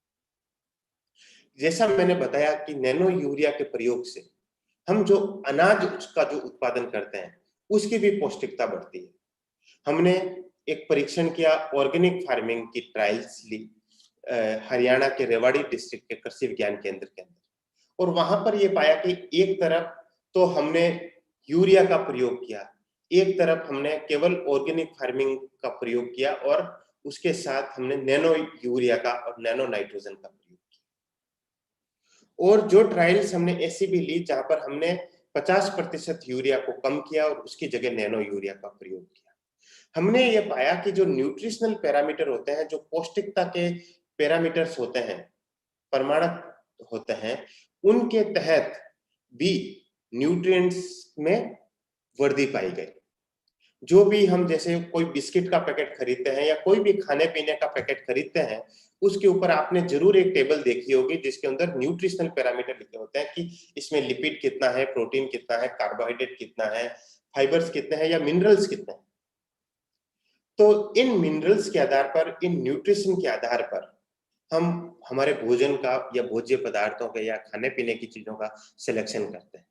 जैसा मैंने बताया कि नैनो यूरिया के प्रयोग से हम जो अनाज का जो उत्पादन करते हैं उसकी भी पौष्टिकता बढ़ती है। हमने एक परीक्षण किया, ऑर्गेनिक फार्मिंग की ट्रायल्स ली हरियाणा के रेवाड़ी डिस्ट्रिक्ट के कृषि विज्ञान केंद्र के अंदर, और वहां पर यह पाया कि एक तरफ तो हमने यूरिया का प्रयोग किया, एक तरफ हमने केवल ऑर्गेनिक फार्मिंग का प्रयोग किया और उसके साथ हमने नैनो यूरिया का और नैनो नाइट्रोजन का प्रयोग किया। और जो ट्रायल्स हमने ऐसी भी ली जहां पर हमने 50% यूरिया को कम किया और उसकी जगह नैनो यूरिया का प्रयोग किया। हमने ये पाया कि जो न्यूट्रिशनल पैरामीटर होते हैं, जो पौष्टिकता के पैरामीटर्स होते हैं, प्रमाणक होते हैं, उनके तहत भी न्यूट्रिएंट्स में वृद्धि पाई गई। जो भी हम जैसे कोई बिस्किट का पैकेट खरीदते हैं या कोई भी खाने पीने का पैकेट खरीदते हैं, उसके ऊपर आपने जरूर एक टेबल देखी होगी जिसके अंदर न्यूट्रिशनल पैरामीटर लिखे होते हैं कि इसमें लिपिड कितना है, प्रोटीन कितना है, कार्बोहाइड्रेट कितना है, फाइबर्स कितने हैं या मिनरल्स कितने हैं। तो इन मिनरल्स के आधार पर, इन न्यूट्रिशन के आधार पर हम हमारे भोजन का या भोज्य पदार्थों के या खाने पीने की चीजों का सिलेक्शन करते हैं।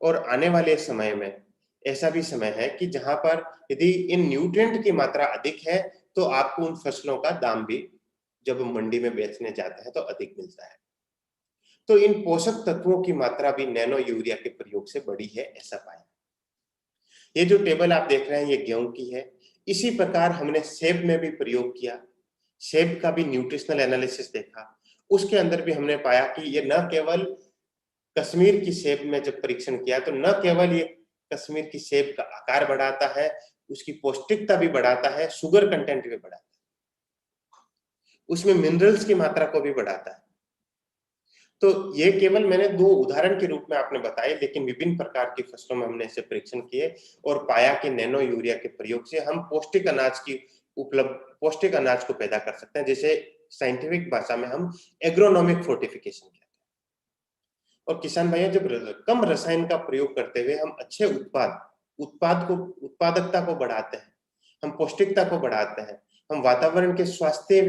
और आने वाले समय में ऐसा भी समय है कि जहां पर यदि इन न्यूट्रिएंट की मात्रा अधिक है तो आपको उन फसलों का दाम भी जब मंडी में बेचने जाते हैं तो अधिक मिलता है। तो इन पोषक तत्वों की मात्रा भी नैनो यूरिया के प्रयोग से बढ़ी है, ऐसा पाया। ये जो टेबल आप देख रहे हैं ये गेहूं की है। इसी प्रकार हमने सेब में भी प्रयोग किया, सेब का भी न्यूट्रिशनल एनालिसिस देखा। उसके अंदर भी हमने पाया कि ये न केवल कश्मीर की सेब में जब परीक्षण किया तो न केवल ये कश्मीर की सेब का आकार बढ़ाता है, उसकी पौष्टिकता भी बढ़ाता है, शुगर कंटेंट भी बढ़ाता है, उसमें मिनरल्स की मात्रा को भी बढ़ाता है। तो ये केवल मैंने 2 उदाहरण के रूप में आपने बताए, लेकिन विभिन्न प्रकार की फसलों में हमने इसे परीक्षण किए और पाया कि नैनो यूरिया के प्रयोग से हम पौष्टिक अनाज को पैदा कर सकते हैं, जिसे साइंटिफिक भाषा में हम एग्रोनॉमिक फोर्टिफिकेशन कहते हैं। और किसान भाइयों, जब कम रसायन का प्रयोग करते हुए हम अच्छे उत्पादकता को बढ़ाते हैं, हम पौष्टिकता को बढ़ाते हैं, हम वातावरण के स्वास्थ्य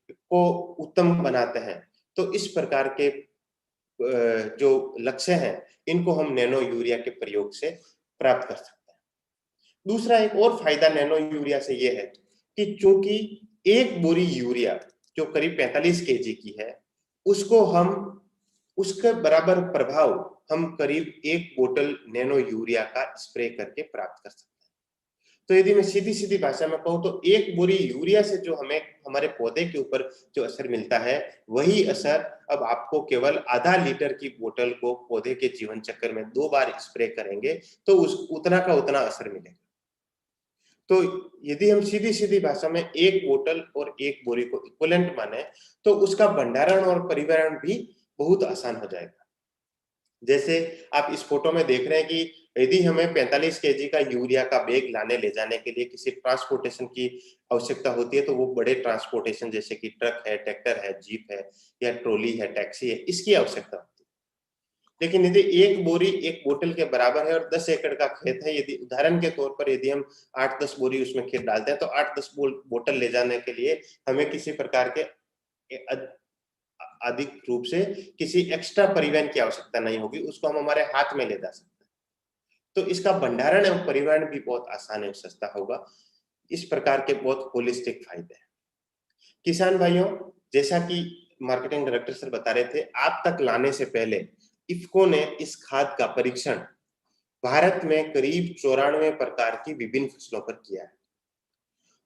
को उत्तम बनाते हैं, तो इस प्रकार के जो लक्ष्य हैं इनको हम नैनो यूरिया के प्रयोग से प्राप्त कर सकते हैं। दूसरा एक और फायदा नैनो यूरिया से ये है कि चूंकि एक बोरी यूरिया जो करीब 45 केजी की है, उसको हम उसके बराबर प्रभाव हम करीब 1 बोतल नैनो यूरिया का स्प्रे करके प्राप्त कर सकते हैं। तो यदि मैं सीधी भाषा में कहूं तो 1 बोरी यूरिया से जो हमें हमारे पौधे के ऊपर जो असर मिलता है, वही असर अब आपको केवल आधा लीटर की बोतल को पौधे के जीवन चक्र में 2 बार स्प्रे करेंगे तो उतना का उतना असर मिलेगा। तो यदि हम सीधी भाषा में 1 बोतल और 1 बोरी को इक्विवेलेंट माने तो उसका भंडारण और परिवहन भी बहुत आसान हो जाएगा। जैसे आप इस फोटो में देख रहे हैं कि यदि हमें 45 केजी का यूरिया का बैग लाने ले जाने के लिए किसी ट्रांसपोर्टेशन की आवश्यकता होती है, तो वो बड़े ट्रांसपोर्टेशन जैसे कि ट्रक है, ट्रैक्टर है, जीप है या ट्रॉली है, टैक्सी है, इसकी आवश्यकता होती है। लेकिन यदि 1 बोरी 1 बोतल के बराबर है और 10 एकड़ का खेत है, यदि उदाहरण के तौर पर यदि हम 8-10 बोरी उसमें खेत डालते हैं तो 8-10 बोतल ले जाने के लिए हमें किसी प्रकार के अधिक रूप से किसी एक्स्ट्रा परिवहन की आवश्यकता नहीं होगी, उसको हम हमारे हाथ में ले जा सकते हैं। तो इसका भंडारण एवं परिवहन भी बहुत आसान एवं सस्ता होगा। इस प्रकार के बहुत होलिस्टिक फायदे हैं। किसान भाइयों, जैसा कि मार्केटिंग डायरेक्टर सर बता रहे थे, आप तक लाने से पहले इफ्को ने इस खाद का परीक्षण भारत में करीब 94 प्रकार की विभिन्न फसलों पर किया है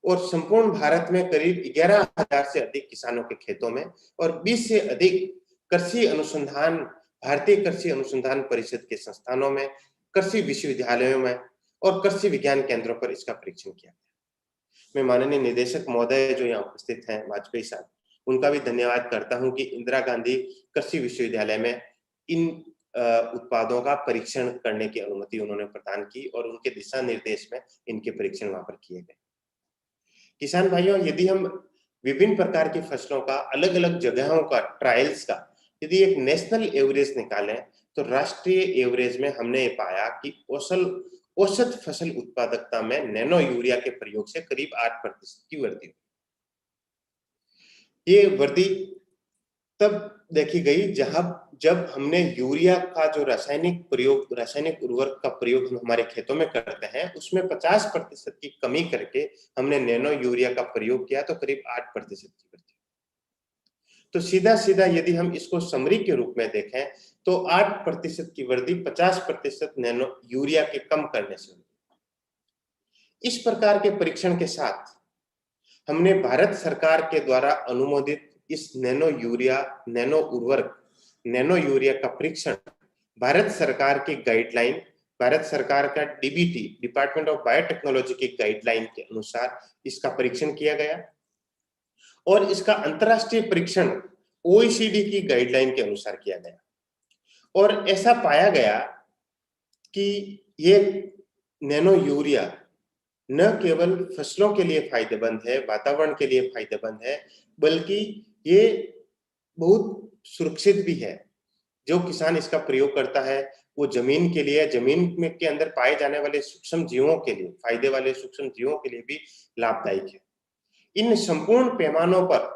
और संपूर्ण भारत में करीब 11,000 से अधिक किसानों के खेतों में और 20 से अधिक भारतीय कृषि अनुसंधान परिषद के संस्थानों में, कृषि विश्वविद्यालयों में और कृषि विज्ञान केंद्रों पर इसका परीक्षण किया गया। मैं माननीय निदेशक महोदय जो यहाँ उपस्थित हैं, वाजपेयी साहब, उनका भी धन्यवाद करता हूँ कि इंदिरा गांधी कृषि विश्वविद्यालय में इन उत्पादों का परीक्षण करने की अनुमति उन्होंने प्रदान की और उनके दिशा निर्देश में इनके परीक्षण वहां पर किए गए। किसान भाइयों, यदि हम विभिन्न प्रकार की फसलों का अलग अलग जगहों का ट्रायल्स का यदि एक नेशनल एवरेज निकालें तो राष्ट्रीय एवरेज में हमने पाया कि औसत फसल उत्पादकता में नैनो यूरिया के प्रयोग से करीब 8% की वृद्धि हुई। ये वृद्धि तब देखी गई जब हमने यूरिया का जो रासायनिक उर्वरक का प्रयोग हम हमारे खेतों में करते हैं, उसमें 50% की कमी करके हमने नैनो यूरिया का प्रयोग किया तो करीब 8% की वृद्धि। तो सीधा यदि हम इसको समरी के रूप में देखें तो 8% की वृद्धि 50% नैनो यूरिया के कम करने से हुई। इस प्रकार के परीक्षण के साथ हमने भारत सरकार के द्वारा अनुमोदित इस नैनो उर्वरक नैनो यूरिया का परीक्षण भारत सरकार की गाइडलाइन, भारत सरकार का डीबीटी, डिपार्टमेंट ऑफ बायोटेक्नोलॉजी की गाइडलाइन के अनुसार इसका परीक्षण किया गया और इसका अंतरराष्ट्रीय परीक्षण OECD की गाइडलाइन के अनुसार किया गया और ऐसा पाया गया कि ये नैनो यूरिया न केवल फसलों के लिए फायदेमंद है, वातावरण के लिए फायदेमंद है, बल्कि ये बहुत सुरक्षित भी है। जो किसान इसका प्रयोग करता है वो जमीन के लिए, जमीन में के अंदर पाए जाने वाले सूक्ष्म जीवों के लिए, फायदे वाले सूक्ष्म जीवों के लिए भी लाभदायक है। इन संपूर्ण पैमानों पर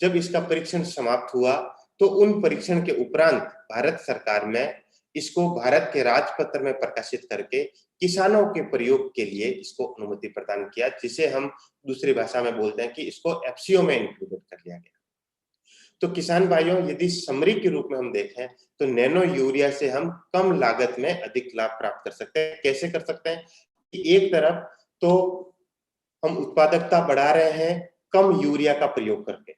जब इसका परीक्षण समाप्त हुआ तो उन परीक्षण के उपरांत भारत सरकार में इसको भारत के राजपत्र में प्रकाशित करके किसानों के प्रयोग के लिए इसको अनुमति प्रदान किया, जिसे हम दूसरी भाषा में बोलते हैं कि इसको एफसीओ में इंक्लूडेड कर लिया गया। तो किसान भाइयों, यदि समरी के रूप में हम देखें तो नैनो यूरिया से हम कम लागत में अधिक लाभ प्राप्त कर सकते हैं। कैसे कर सकते हैं? एक तरफ तो हम उत्पादकता बढ़ा रहे हैं कम यूरिया का प्रयोग करके,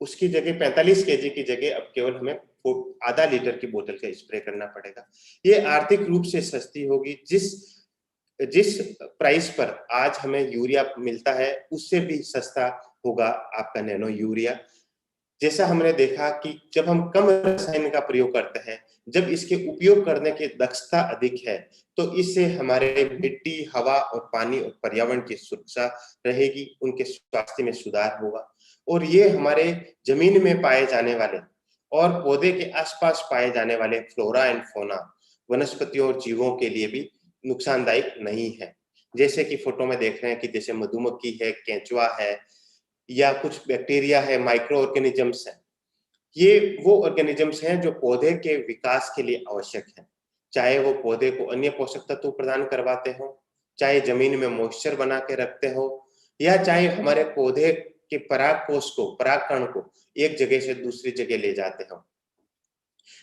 उसकी जगह 45 केजी की जगह अब केवल हमें आधा लीटर की बोतल का स्प्रे करना पड़ेगा। ये आर्थिक रूप से सस्ती होगी। जिस प्राइस पर आज हमें यूरिया मिलता है उससे भी सस्ता होगा आपका नैनो यूरिया। जैसा हमने देखा कि जब हम कम रसायन का प्रयोग करते हैं, जब इसके उपयोग करने की दक्षता अधिक है, तो इससे हमारे मिट्टी, हवा और पानी और पर्यावरण की सुरक्षा रहेगी, उनके स्वास्थ्य में सुधार होगा और ये हमारे जमीन में पाए जाने वाले और पौधे के आसपास पाए जाने वाले फ्लोरा एंड फौना, वनस्पतियों और जीवों के लिए भी नुकसानदायक नहीं है। जैसे कि फोटो में देख रहे हैं कि जैसे मधुमक्खी है, केंचुआ है या कुछ बैक्टीरिया है, माइक्रो ऑर्गेनिजम्स हैं। ये वो ऑर्गेनिजम्स हैं जो पौधे के विकास के लिए आवश्यक हैं, चाहे वो पौधे को अन्य पोषक तत्व प्रदान करवाते हो, चाहे जमीन में मॉइस्चर बना के रखते हो, या चाहे हमारे पौधे के परागकोश को, परागकण को एक जगह से दूसरी जगह ले जाते हो,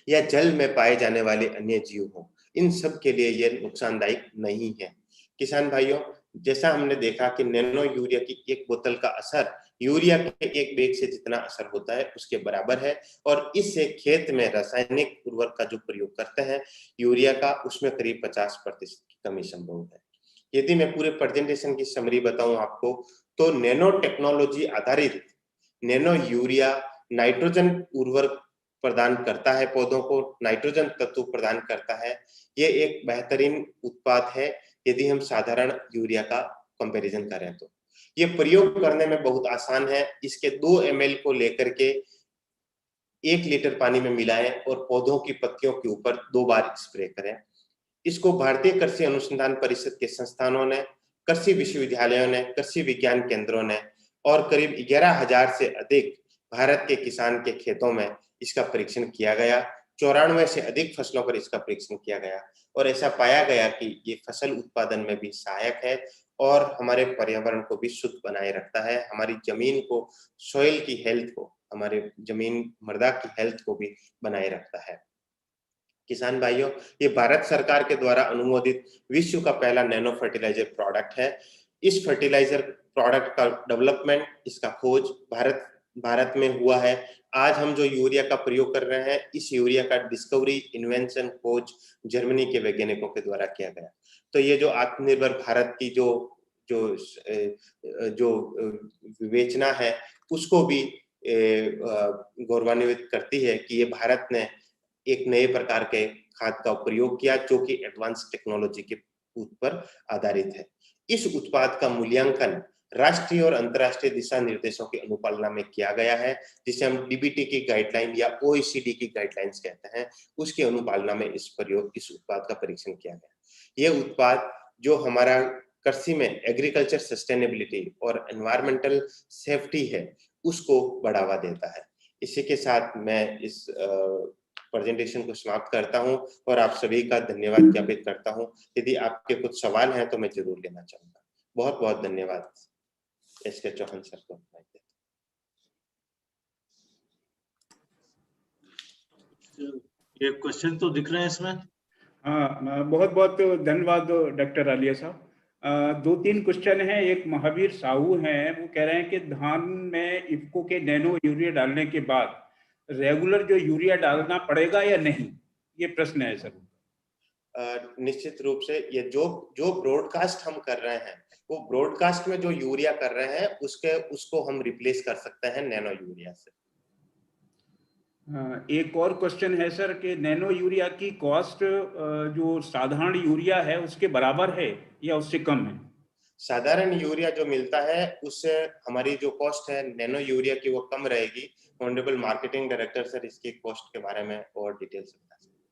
या जल में पाए जाने वाले अन्य जीव हो। इन सब के लिए ये नुकसानदायक नहीं है। किसान भाइयों, जैसा हमने देखा कि नैनो यूरिया की एक बोतल का असर यूरिया के एक बैग से जितना असर होता है उसके बराबर है और इससे खेत में रासायनिक उर्वरक का जो प्रयोग करते हैं यूरिया का, उसमें करीब 50% की कमी संभव है। यदि मैं पूरे प्रेजेंटेशन की समरी बताऊं आपको, तो नैनो टेक्नोलॉजी आधारित नैनो यूरिया नाइट्रोजन उर्वरक प्रदान करता है, पौधों को नाइट्रोजन तत्व प्रदान करता है। ये एक बेहतरीन उत्पाद है यदि हम साधारण यूरिया का कंपैरिजन करें तो। ये प्रयोग करने में बहुत आसान है। इसके 2 ml को लेकर के 1 लीटर पानी में मिलाएं और पौधों की पत्तियों के ऊपर 2 बार स्प्रे करें। इसको भारतीय कृषि अनुसंधान परिषद के संस्थानों ने, कृषि विश्वविद्यालयों ने, कृषि विज्ञान केंद्रों ने और करीब 11,000 से अधिक भारत के किसान के खेतों में इसका परीक्षण किया गया। 94 से अधिक फसलों पर इसका परीक्षण किया गया और ऐसा पाया गया कि ये फसल उत्पादन में भी सहायक है और हमारे पर्यावरण को भी शुद्ध बनाए रखता है, हमारी जमीन को, सॉइल की हेल्थ को, हमारे जमीन मृदा की हेल्थ को भी बनाए रखता है। किसान भाइयों, ये भारत सरकार के द्वारा अनुमोदित विश्व का पहला नैनो फर्टिलाइजर प्रोडक्ट है। इस फर्टिलाइजर प्रोडक्ट का डेवलपमेंट, इसका खोज भारत में हुआ है। आज हम जो यूरिया का प्रयोग कर रहे हैं, इस यूरिया का डिस्कवरी, इन्वेंशन, खोज जर्मनी के वैज्ञानिकों के द्वारा किया गया। तो ये जो आत्मनिर्भर भारत की जो विवेचना है, उसको भी गौरवान्वित करती है कि ये भारत ने एक नए प्रकार के खाद का प्रयोग किया जो कि एडवांस टेक्नोलॉजी के ऊपर आधारित है। इस उत्पाद का मूल्यांकन राष्ट्रीय और अंतर्राष्ट्रीय दिशा निर्देशों की अनुपालना में किया गया है, जिसे हम डीबीटी की गाइडलाइन या OECD की गाइडलाइंस कहते हैं। उसकी अनुपालना में इस उत्पाद का परीक्षण किया गया। यह उत्पाद जो हमारा कृषि में एग्रीकल्चर सस्टेनेबिलिटी और एनवायरमेंटल सेफ्टी है, उसको बढ़ावा देता है। इसी के साथ मैं इस प्रेजेंटेशन को समाप्त करता हूं और आप सभी का धन्यवाद ज्ञापित करता हूं। यदि आपके कुछ सवाल हैं तो मैं जरूर लेना चाहूंगा। बहुत बहुत धन्यवाद। एसके चौहान सर को ये क्वेश्चन तो दिख रहे हैं इसमें। हाँ, बहुत बहुत धन्यवाद डॉक्टर आलिया साहब। दो तीन क्वेश्चन हैं। एक महावीर साहू हैं, वो कह रहे हैं कि धान में इफ्को के नैनो यूरिया डालने के बाद रेगुलर जो यूरिया डालना पड़ेगा या नहीं, ये प्रश्न है सर। निश्चित रूप से ये जो ब्रॉडकास्ट हम कर रहे हैं, वो ब्रॉडकास्ट में जो यूरिया कर रहे हैं उसको हम रिप्लेस कर सकते हैं नैनो यूरिया से। एक और क्वेश्चन है सर कि नैनो यूरिया की कॉस्ट जो साधारण यूरिया है उसके बराबर है या उससे कम है? साधारण यूरिया जो मिलता है उससे हमारी जो कॉस्ट है नैनो यूरिया की वो कम रहेगी। ऑनरेबल मार्केटिंग डायरेक्टर सर इसकी कॉस्ट के बारे में और डिटेल्स बता सकते हैं।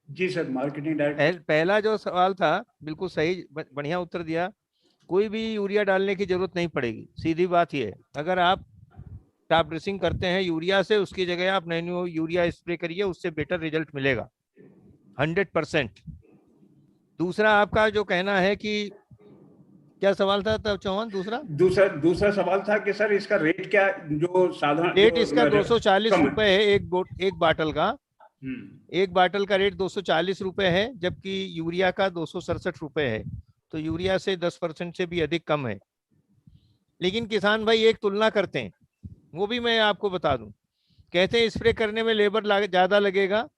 जी सर, मार्केटिंग डायरेक्टर। पहला जो सवाल था बिल्कुल सही, बढ़िया उत्तर दिया। कोई भी यूरिया डालने की जरूरत नहीं पड़ेगी, सीधी बात ये है। अगर आप टॉप ड्रेसिंग करते हैं यूरिया से, उसकी जगह आप नैनो यूरिया स्प्रे करिए, उससे बेटर रिजल्ट मिलेगा 100%। दूसरा आपका जो कहना है कि क्या सवाल था तब चौहान? दूसरा सवाल था कि सर इसका रेट क्या, जो साधारण रेट इसका 240 रुपए है एक बाटल का। एक बाटल का रेट 240 रुपए है, जबकि यूरिया का 267 रुपए है। तो यूरिया से 10% से भी अधिक कम है। लेकिन किसान भाई एक तुलना करते हैं, वो भी मैं आपको बता दूं। कहते हैं स्प्रे करने में लेबर ज्यादा लगेगा,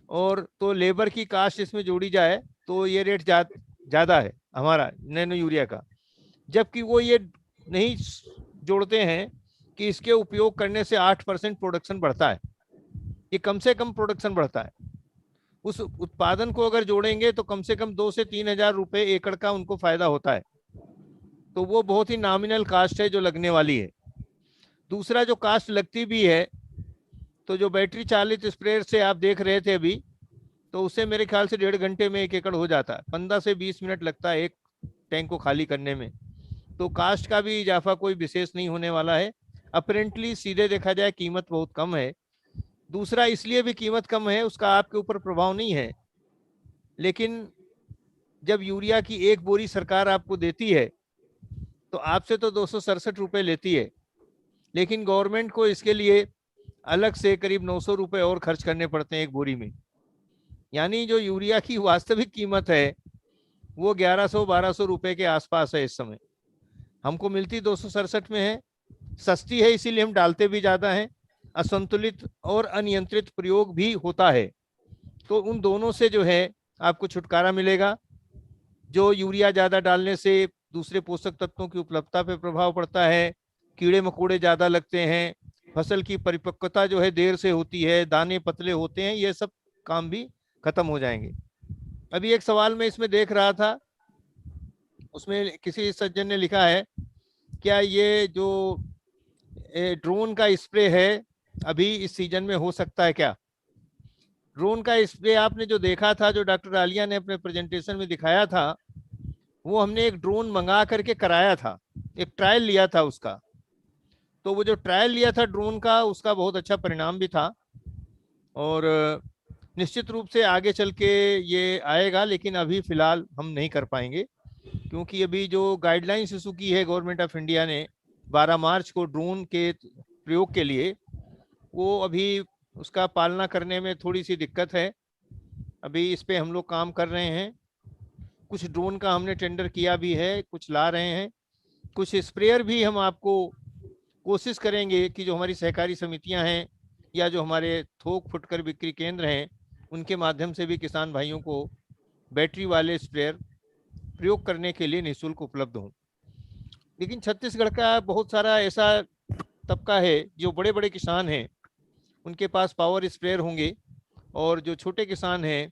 और तो लेबर की कास्ट इसमें जोड़ी जाए तो ये रेट ज्यादा है हमारा नैनो यूरिया का। जबकि वो ये नहीं जोड़ते हैं कि इसके उपयोग करने से 8% प्रोडक्शन बढ़ता है। ये कम से कम प्रोडक्शन बढ़ता है। उस उत्पादन को अगर जोड़ेंगे तो कम से कम 2 से 3 हजार रुपए एकड़ का उनको फायदा होता है। तो वो बहुत ही नॉमिनल कास्ट है जो लगने वाली है। दूसरा जो कास्ट लगती भी है, तो जो बैटरी चालित स्प्रेयर से आप देख रहे थे अभी, तो उससे मेरे ख्याल से 1.5 घंटे में 1 एकड़ हो जाता है। 15 से 20 मिनट लगता है एक टैंक को खाली करने में। तो कास्ट का भी इजाफा कोई विशेष नहीं होने वाला है। अपेरेंटली सीधे देखा जाए कीमत बहुत कम है। दूसरा इसलिए भी कीमत कम है, उसका आपके ऊपर प्रभाव नहीं है। लेकिन जब यूरिया की एक बोरी सरकार आपको देती है तो आपसे तो 267 रुपए लेती है, लेकिन गवर्नमेंट को इसके लिए अलग से करीब 900 रुपए और खर्च करने पड़ते हैं एक बोरी में। यानी जो यूरिया की वास्तविक कीमत है वो 1100-1200 रुपए के आसपास है इस समय। हमको मिलती 267 में है, सस्ती है, इसीलिए हम डालते भी ज्यादा हैं। असंतुलित और अनियंत्रित प्रयोग भी होता है। तो उन दोनों से जो है आपको छुटकारा मिलेगा। जो यूरिया ज्यादा डालने से दूसरे पोषक तत्वों की उपलब्धता पे प्रभाव पड़ता है, कीड़े मकोड़े ज्यादा लगते हैं, फसल की परिपक्वता जो है देर से होती है, दाने पतले होते हैं, ये सब काम भी खत्म हो जाएंगे। अभी एक सवाल मैं इसमें देख रहा था, उसमें किसी सज्जन ने लिखा है, क्या ये जो ड्रोन का स्प्रे है अभी इस सीजन में हो सकता है क्या? ड्रोन का स्प्रे आपने जो देखा था, जो डॉक्टर आलिया ने अपने प्रेजेंटेशन में दिखाया था, वो हमने एक ड्रोन मंगा करके कराया था, एक ट्रायल लिया था उसका। तो वो जो ट्रायल लिया था ड्रोन का, उसका बहुत अच्छा परिणाम भी था। और निश्चित रूप से आगे चल के ये आएगा, लेकिन अभी फिलहाल हम नहीं कर पाएंगे, क्योंकि अभी जो गाइडलाइंस इशू की है गवर्नमेंट ऑफ इंडिया ने 12 मार्च को ड्रोन के प्रयोग के लिए, वो अभी उसका पालना करने में थोड़ी सी दिक्कत है। अभी इस पे हम लोग काम कर रहे हैं। कुछ ड्रोन का हमने टेंडर किया भी है, कुछ ला रहे हैं। कुछ स्प्रेयर भी हम आपको कोशिश करेंगे कि जो हमारी सहकारी समितियां हैं या जो हमारे थोक फुटकर बिक्री केंद्र हैं, उनके माध्यम से भी किसान भाइयों को बैटरी वाले स्प्रेयर प्रयोग करने के लिए निःशुल्क उपलब्ध हों। लेकिन छत्तीसगढ़ का बहुत सारा ऐसा तबका है जो बड़े बड़े किसान हैं, उनके पास पावर स्प्रेयर होंगे, और जो छोटे किसान हैं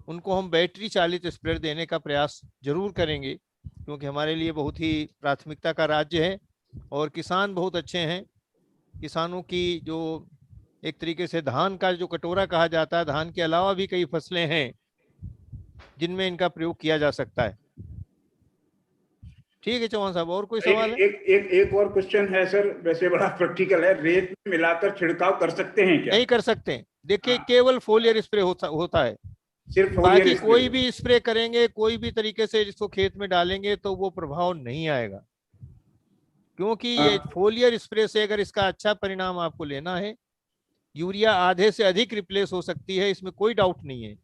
उनको हम बैटरी चालित स्प्रेयर देने का प्रयास जरूर करेंगे, क्योंकि हमारे लिए बहुत ही प्राथमिकता का राज्य है और किसान बहुत अच्छे हैं। किसानों की जो एक तरीके से धान का जो कटोरा कहा जाता है, धान के अलावा भी कई फसलें हैं जिनमें इनका प्रयोग किया जा सकता है। ठीक है चौहान साहब, और कोई सवाल है? एक और क्वेश्चन है सर, वैसे बड़ा प्रैक्टिकल है। रेत में मिलाकर छिड़काव कर सकते हैं क्या? नहीं कर सकते। देखिए केवल फोलियर स्प्रे होता है, सिर्फ बाकी कोई भी स्प्रे करेंगे, कोई भी तरीके से इसको खेत में डालेंगे तो वो प्रभाव नहीं आएगा। क्योंकि ये फोलियर स्प्रे से अगर इसका अच्छा परिणाम आपको लेना है, यूरिया आधे से अधिक रिप्लेस हो सकती है, इसमें कोई डाउट नहीं है,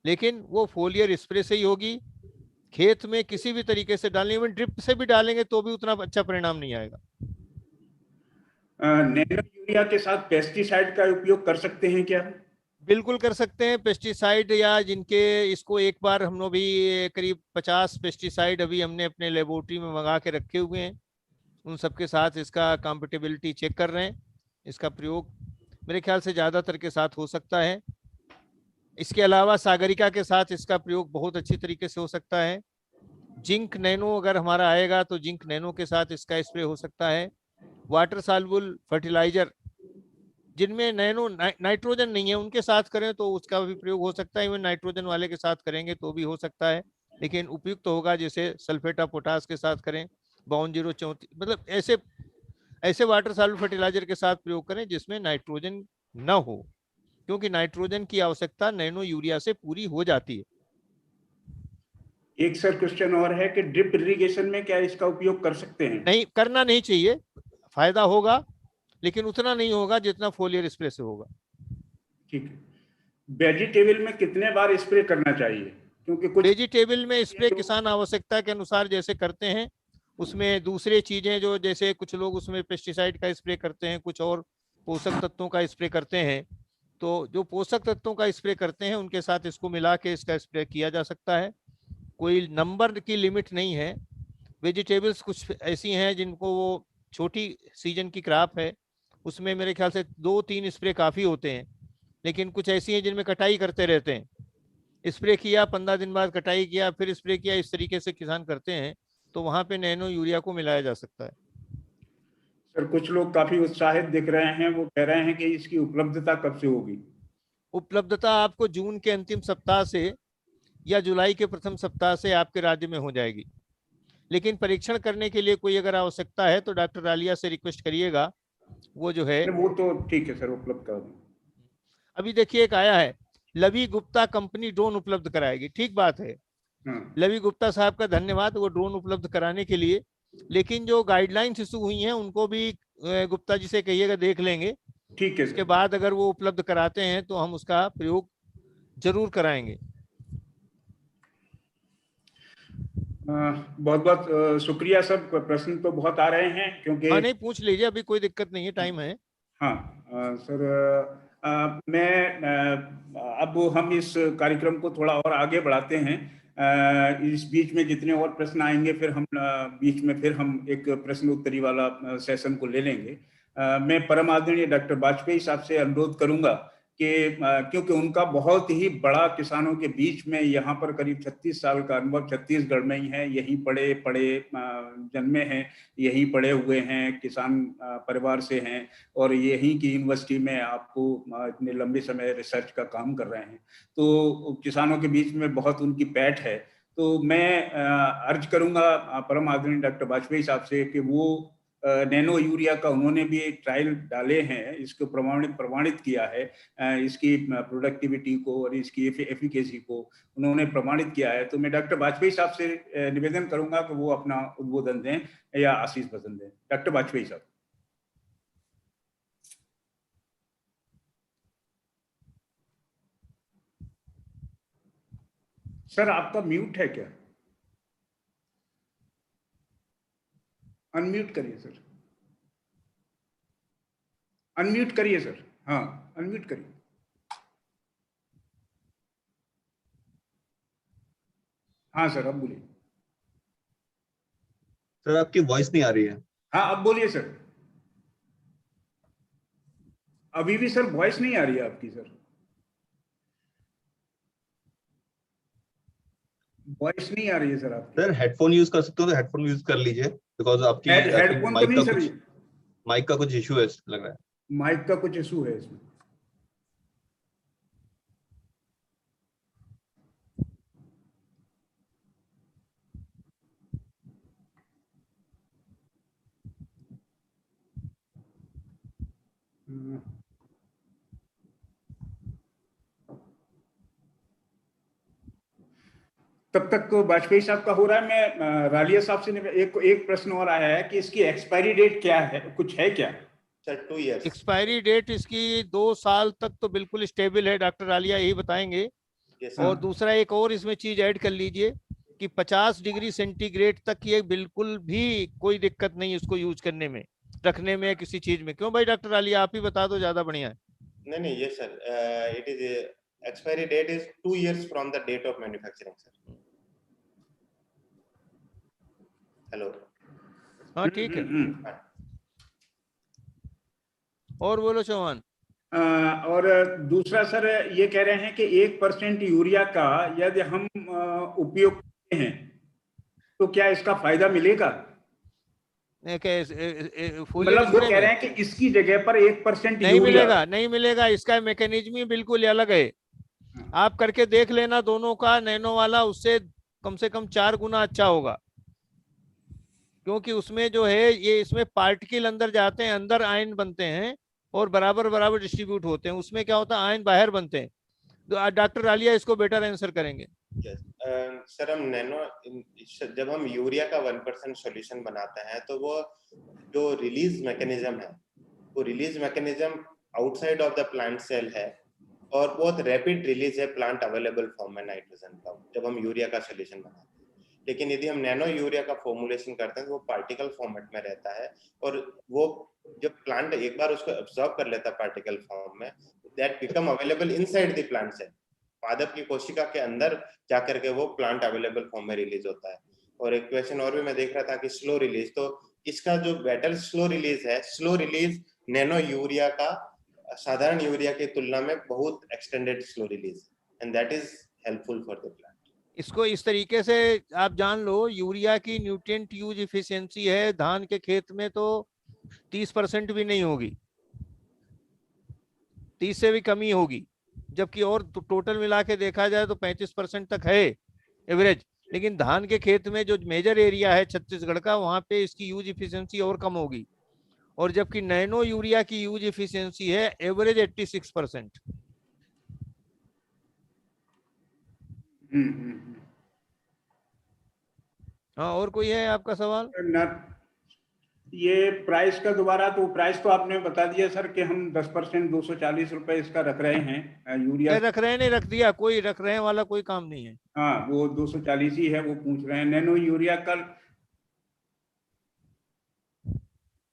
लेकिन वो फोलियर स्प्रे से ही होगी। खेत में किसी भी तरीके से डालने, इवन ड्रिप से भी डालेंगे तो भी उतना अच्छा परिणाम नहीं आएगा। नैनो यूरिया के साथ पेस्टिसाइड का उपयोग कर सकते हैं क्या? बिल्कुल कर सकते हैं। पेस्टिसाइड या जिनके इसको एक बार हम लोग भी करीब 50 पेस्टिसाइड अभी हमने अपने लेबोरेटरी में मंगा के रखे हुए हैं, उन सबके साथ इसका कंपैटिबिलिटी चेक कर रहे हैं। इसका प्रयोग मेरे ख्याल से ज्यादातर के साथ हो सकता है। इसके अलावा सागरिका के साथ इसका प्रयोग बहुत अच्छी तरीके से हो सकता है। जिंक नैनो अगर हमारा आएगा तो जिंक नैनो के साथ इसका स्प्रे हो सकता है। वाटर सॉल्युबल फर्टिलाइजर जिनमें नैनो नाइट्रोजन नहीं है उनके साथ करें तो उसका भी प्रयोग हो सकता है। इवन नाइट्रोजन वाले के साथ करेंगे तो भी हो सकता है, लेकिन उपयुक्त तो होगा जैसे सल्फेट ऑफ पोटास के साथ करें, 5234, मतलब ऐसे वाटर सॉल्युबल फर्टिलाइजर के साथ प्रयोग करें जिसमें नाइट्रोजन न हो, क्योंकि नाइट्रोजन की आवश्यकता नैनो यूरिया से पूरी हो जाती है। एक सर क्वेश्चन और है कि ड्रिप इरिगेशन में क्या इसका उपयोग कर सकते हैं? नहीं, करना नहीं चाहिए। फायदा होगा लेकिन उतना नहीं होगा जितना फोलियर स्प्रे से होगा। ठीक है। वेजिटेबल में कितने बार स्प्रे करना चाहिए? क्योंकि कुछ वेजिटेबल में स्प्रे किसान आवश्यकता के अनुसार जैसे करते हैं, उसमें दूसरे चीजें जो जैसे कुछ लोग उसमें पेस्टिसाइड का स्प्रे करते हैं, कुछ और पोषक तत्वों का स्प्रे करते हैं, तो जो पोषक तत्वों का स्प्रे करते हैं उनके साथ इसको मिला के इसका स्प्रे किया जा सकता है। कोई नंबर की लिमिट नहीं है। वेजिटेबल्स कुछ ऐसी हैं जिनको वो छोटी सीजन की क्रॉप है, उसमें मेरे ख्याल से 2-3 स्प्रे काफी होते हैं, लेकिन कुछ ऐसी हैं जिनमें कटाई करते रहते हैं, स्प्रे किया 15 दिन बाद कटाई किया फिर स्प्रे किया, इस तरीके से किसान करते हैं, तो वहां पे नैनो यूरिया को मिलाया जा सकता है। सर कुछ लोग काफी उत्साहित दिख रहे हैं, वो कह रहे हैं कि इसकी उपलब्धता कब से होगी? उपलब्धता आपको जून के अंतिम सप्ताह से या जुलाई के प्रथम सप्ताह से आपके राज्य में हो जाएगी, लेकिन परीक्षण करने के लिए कोई अगर आवश्यकता है तो डॉक्टर आलिया से रिक्वेस्ट करिएगा, वो जो है वो तो ठीक है सर, उपलब्ध करा दूं। अभी देखिए एक आया है, लवी गुप्ता कंपनी ड्रोन उपलब्ध कराएगी। ठीक बात है, लवी गुप्ता साहब का धन्यवाद वो ड्रोन उपलब्ध कराने के लिए, लेकिन जो गाइडलाइंस इशू हुई हैं उनको भी गुप्ता जी से कहिएगा, देख लेंगे। ठीक है, उसके बाद अगर वो उपलब्ध कराते हैं तो हम उसका प्रयोग जरूर कराएंगे। बहुत बहुत शुक्रिया सब। प्रश्न तो बहुत आ रहे हैं क्योंकि हाँ नहीं, पूछ लीजिए, अभी कोई दिक्कत नहीं है, टाइम है। हाँ सर, अब हम इस कार्यक्रम को थोड़ा और आगे बढ़ाते हैं। इस बीच में जितने और प्रश्न आएंगे फिर हम बीच में फिर हम एक प्रश्न उत्तरी वाला सेशन को ले लेंगे। मैं परम आदरणीय डॉक्टर वाजपेयी साहब से अनुरोध करूंगा कि क्योंकि उनका बहुत ही बड़ा किसानों के बीच में यहाँ पर करीब 36 साल का अनुभव छत्तीसगढ़ में ही है, यहीं पढ़े जन्मे हैं, यहीं पढ़े हुए हैं, किसान परिवार से हैं और यहीं की यूनिवर्सिटी में आपको इतने लंबे समय रिसर्च का काम कर रहे हैं, तो किसानों के बीच में बहुत उनकी पैठ है। तो मैं अर्ज करूंगा परम आदरणीय डॉक्टर वाजपेयी साहब से कि वो नैनो यूरिया का उन्होंने भी एक ट्रायल डाले हैं, इसको प्रमाणित किया है, इसकी प्रोडक्टिविटी को और इसकी एफिकेसी को उन्होंने प्रमाणित किया है। तो मैं डॉक्टर वाजपेयी साहब से निवेदन करूंगा कि वो अपना उद्बोधन दें या आशीष वचन दें। डॉक्टर वाजपेयी साहब। सर आपका म्यूट है क्या? अनम्यूट करिए सर, अनम्यूट करिए सर। हाँ अनम्यूट करिए। हाँ सर अब बोलिए। सर आपकी वॉइस नहीं आ रही है। हाँ अब बोलिए सर। अभी भी सर वॉइस नहीं आ रही है आपकी सर, वॉइस नहीं आ रही है सर आपकी। सर हेडफोन यूज कर सकते हो तो हेडफोन यूज कर लीजिए, बिकॉज आपकी हेडफोन तो नहीं सर, माइक का कुछ इशू है लग रहा है। माइक का कुछ इशू है इसमें। तब तक वाजपेयी साहब का हो रहा है। मैं रालिया साहब से एक प्रश्न और आया है कि इसकी एक्सपायरी डेट क्या है, कुछ है क्या? सर 2 इयर्स एक्सपायरी डेट इसकी 2 साल तक तो बिल्कुल स्टेबल है, डॉक्टर आलिया यही बताएंगे। और दूसरा एक और इसमें चीज ऐड कर लीजिए कि 50 डिग्री सेंटीग्रेड तक ये बिल्कुल भी कोई दिक्कत नहीं इसको यूज करने में, रखने में, किसी चीज में। क्यों भाई डॉक्टर आलिया, आप ही बता दो, ज्यादा बढ़िया है। नहीं ये sir, it is expiry date is 2 years from the date of manufacturing sir. Hello, हाँ ठीक है। और बोलो चौहान। और दूसरा सर ये कह रहे हैं कि 1% यूरिया का यदि हम उपयोग करते हैं तो क्या इसका फायदा मिलेगा? मतलब वो कह रहे हैं कि इसकी जगह पर 1% नहीं मिलेगा, नहीं मिलेगा। इसका मैकेनिज्म ही बिल्कुल अलग है। आप करके देख लेना दोनों का, नैनो वाला उससे कम से कम 4 गुना अच्छा होगा, क्योंकि उसमें जो है ये, इसमें पार्टिकल अंदर जाते हैं, अंदर आयन बनते हैं और बराबर बराबर डिस्ट्रीब्यूट होते हैं। उसमें क्या होता है, आयन बाहर बनते हैं। तो डॉक्टर आलिया इसको बेटर आंसर करेंगे। सर हम नैनो, जब हम यूरिया का 1% सॉल्यूशन बनाते हैं तो वो जो रिलीज मैकेनिज्म है, वो release mechanism outside of the plant cell है और बहुत रैपिड रिलीज है प्लांट अवेलेबल फॉर्म में नाइट्रोजन का, जब हम यूरिया का सॉल्यूशन बनाते हैं। लेकिन यदि हम नैनो यूरिया का फॉर्मुलेशन करते हैं तो वो पार्टिकल फॉर्मेट में रहता है और वो जब प्लांट एक बार उसको एब्जॉर्ब कर लेता है पार्टिकल फॉर्म में, that become available inside the plant cell. पादप की कोशिका के अंदर जाकर के वो प्लांट अवेलेबल फॉर्म में रिलीज होता है। और एक क्वेश्चन और भी मैं देख रहा था कि स्लो रिलीज, तो इसका जो बेटर स्लो रिलीज है, स्लो रिलीज नैनो यूरिया का साधारण यूरिया की तुलना में बहुत extended slow release, and that is helpful for the plant. इसको इस तरीके से आप जान लो, यूरिया की न्यूट्रिएंट यूज इफिशियंसी है धान के खेत में तो 30% भी नहीं होगी, 30 से भी कमी होगी, जबकि और टोटल मिला के देखा जाए तो 35% तक है एवरेज। लेकिन धान के खेत में जो मेजर एरिया है छत्तीसगढ़ का, वहां पे इसकी यूज इफिशियंसी और कम होगी। और जबकि नैनो यूरिया की यूज इफिशियंसी है एवरेज 86%। हाँ, और कोई है आपका सवाल? ये प्राइस का दोबारा, तो प्राइस तो आपने बता दिया सर कि हम 10% 240 रुपए इसका रख रहे हैं यूरिया। रख रहे हैं, नहीं रख दिया, कोई रख रहे हैं वाला कोई काम नहीं है। हाँ, वो 240 ही है, वो पूछ रहे हैं। नैनो यूरिया का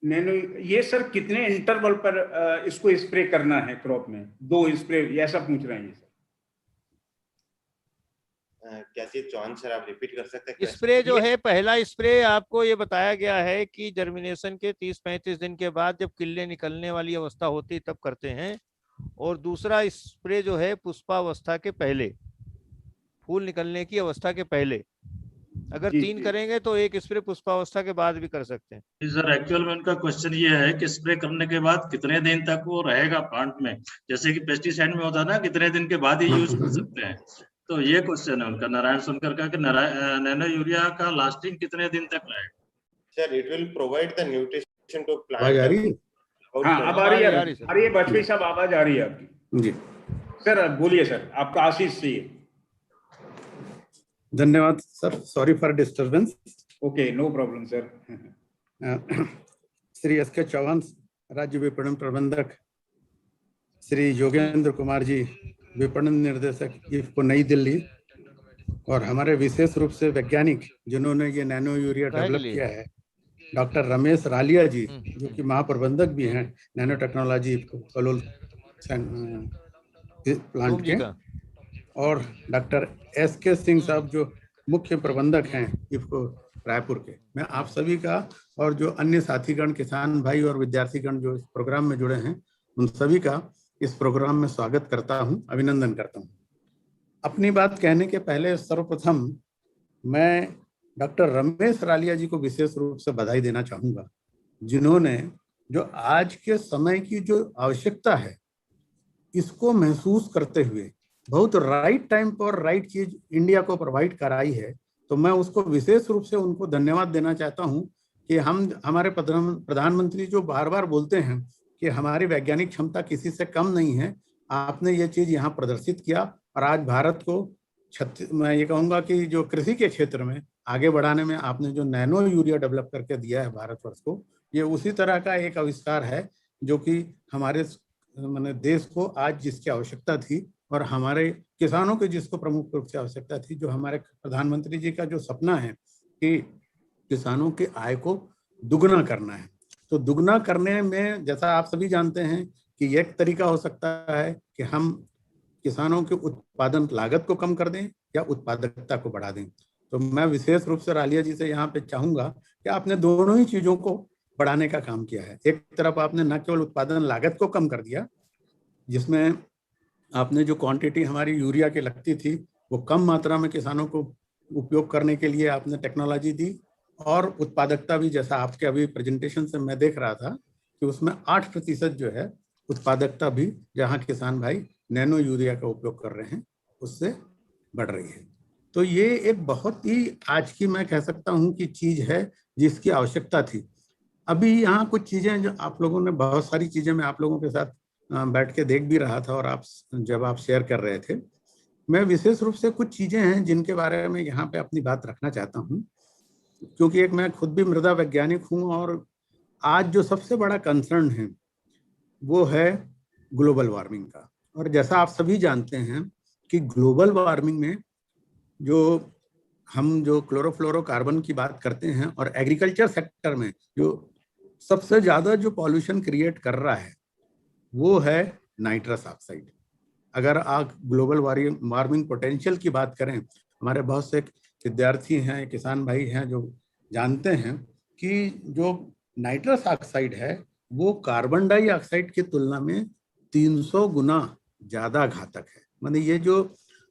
नैनो, ये सर कितने इंटरवल पर इसको स्प्रे करना है क्रॉप में? 2 स्प्रे ऐसा पूछ रहे हैं सर। क्या चीज चौहान सर आप रिपीट कर सकते हैं? स्प्रे जो है, पहला स्प्रे आपको ये बताया गया है कि जर्मिनेशन के 30-35 दिन के बाद जब किल्ले निकलने वाली अवस्था होती तब करते हैं। और दूसरा स्प्रे जो है पुष्पावस्था के पहले, फूल निकलने की अवस्था के पहले। अगर 3 करेंगे तो एक स्प्रे पुष्पावस्था के बाद भी कर सकते हैं। सर एक्चुअल में उनका क्वेश्चन ये है कि स्प्रे करने के बाद कितने दिन तक वो रहेगा प्लांट में, जैसे कि पेस्टिसाइड में होता है ना, कितने दिन के बाद ही यूज कर सकते हैं। तो ये क्वेश्चन है उनका, नारायण सुनकर का, कि नैनो यूरिया का लास्टिंग कितने दिन तक रहेगा? Sir it will provide the nutrition to plant. आवाज आ रही है? हाँ, अब आ रही है वाजपेयी साहब, आवाज आ रही है आपकी जी सर। बोलिए सर, आपका आशीष से। धन्यवाद sir, sorry for disturbance. Okay, no problem sir. Shri S K. Chauhan, राज्य विपणन प्रबंधक, श्री योगेंद्र कुमार जी, विपणन निर्देशक इफ्को नई दिल्ली, और हमारे विशेष रूप से वैज्ञानिक जिन्होंने ये नैनो यूरिया डेवलप किया है, डॉक्टर रमेश रालिया जी, जो कि महाप्रबंधक भी हैं नैनो टेक्नोलॉजी कलोल प्लांट के, और डॉक्टर एस.के. सिंह साहब जो मुख्य प्रबंधक हैं इफ्को रायपुर के। मैं आप सभी का और जो अन्य साथीगण, किसान भाई और विद्यार्थीगण जो इस प्रोग्राम में जुड़े हैं, उन सभी का इस प्रोग्राम में स्वागत करता हूं, अभिनंदन करता हूं। अपनी बात कहने के पहले सर्वप्रथम मैं डॉक्टर रमेश रालिया जी को विशेष रूप से बधाई देना चाहूँगा, जिन्होंने जो आज के समय की जो आवश्यकता है इसको महसूस करते हुए बहुत राइट टाइम पर राइट चीज इंडिया को प्रोवाइड कराई है। तो मैं उसको विशेष रूप से उनको धन्यवाद देना चाहता हूं कि हमारे प्रधानमंत्री जो बार बार बोलते हैं कि हमारी वैज्ञानिक क्षमता किसी से कम नहीं है, आपने ये चीज यहाँ प्रदर्शित किया और आज भारत को मैं ये कहूँगा कि जो कृषि के क्षेत्र में आगे बढ़ाने में आपने जो नैनो यूरिया डेवलप करके दिया है भारतवर्ष को, ये उसी तरह का एक आविष्कार है जो कि हमारे देश को आज जिसकी आवश्यकता थी और हमारे किसानों के जिसको प्रमुख रूप से आवश्यकता थी, जो हमारे प्रधानमंत्री जी का जो सपना है कि किसानों के आय को दुगना करना है। तो दुगना करने में जैसा आप सभी जानते हैं कि एक तरीका हो सकता है कि हम किसानों के उत्पादन लागत को कम कर दें या उत्पादकता को बढ़ा दें। तो मैं विशेष रूप से रालिया जी से यहाँ पे चाहूंगा कि आपने दोनों ही चीजों को बढ़ाने का काम किया है। एक तरफ आपने न केवल उत्पादन लागत को कम कर दिया, जिसमें आपने जो क्वांटिटी हमारी यूरिया की लगती थी वो कम मात्रा में किसानों को उपयोग करने के लिए आपने टेक्नोलॉजी दी, और उत्पादकता भी, जैसा आपके अभी प्रेजेंटेशन से मैं देख रहा था कि उसमें 8% जो है उत्पादकता भी, जहां किसान भाई नैनो यूरिया का उपयोग कर रहे हैं, उससे बढ़ रही है। तो ये एक बहुत ही आज की मैं कह सकता हूं कि चीज है जिसकी आवश्यकता थी। अभी यहाँ कुछ चीजें जो आप लोगों ने, बहुत सारी चीजें मैं आप लोगों के साथ बैठ के देख भी रहा था, और आप जब आप शेयर कर रहे थे, मैं विशेष रूप से कुछ चीजें हैं जिनके बारे में यहाँ पे अपनी बात रखना चाहता हूँ, क्योंकि एक मैं खुद भी मृदा वैज्ञानिक हूँ, और आज जो सबसे बड़ा कंसर्न है वो है ग्लोबल वार्मिंग का। और जैसा आप सभी जानते हैं कि ग्लोबल वार्मिंग में जो क्लोरोफ्लोरोकार्बन की बात करते हैं, और एग्रीकल्चर सेक्टर में जो सबसे ज्यादा जो पॉल्यूशन क्रिएट कर रहा है वो है नाइट्रस ऑक्साइड। अगर आप ग्लोबल वार्मिंग पोटेंशियल की बात करें, हमारे बहुत से विद्यार्थी हैं, किसान भाई हैं जो जानते हैं कि जो नाइट्रस ऑक्साइड है वो कार्बन डाइऑक्साइड की तुलना में 300 गुना ज्यादा घातक है। माने ये जो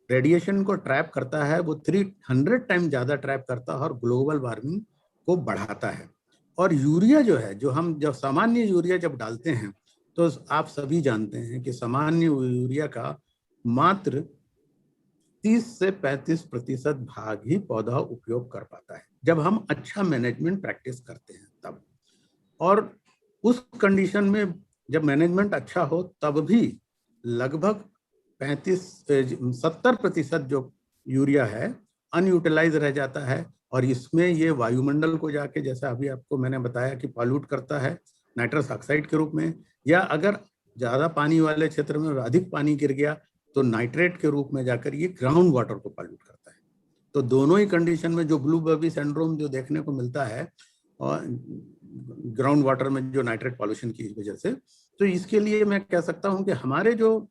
रेडिएशन को ट्रैप करता है वो 300 टाइम ज्यादा ट्रैप करता है और ग्लोबल वार्मिंग को बढ़ाता है। और यूरिया जो है, जो हम जब सामान्य यूरिया जब डालते हैं, तो आप सभी जानते हैं कि सामान्य यूरिया का मात्र 30 से 35% भाग ही पौधा उपयोग कर पाता है, जब हम अच्छा मैनेजमेंट प्रैक्टिस करते हैं तब। और उस कंडीशन में जब मैनेजमेंट अच्छा हो तब भी लगभग 70% जो यूरिया है अनयूटिलाइज रह जाता है, और इसमें ये वायुमंडल को जाके, जैसा अभी आपको मैंने बताया कि पॉल्यूट करता है नाइट्रस ऑक्साइड के रूप में, या अगर ज्यादा पानी वाले क्षेत्र में अधिक पानी गिर गया तो नाइट्रेट के रूप में जाकर ये ग्राउंड वाटर को पॉल्यूट करता है। तो दोनों ही कंडीशन में जो ब्लू बर्बी सिंड्रोम जो देखने को मिलता है और ग्राउंड वाटर में जो नाइट्रेट पॉल्यूशन की वजह से, तो इसके लिए मैं कह सकता हूं कि हमारे जो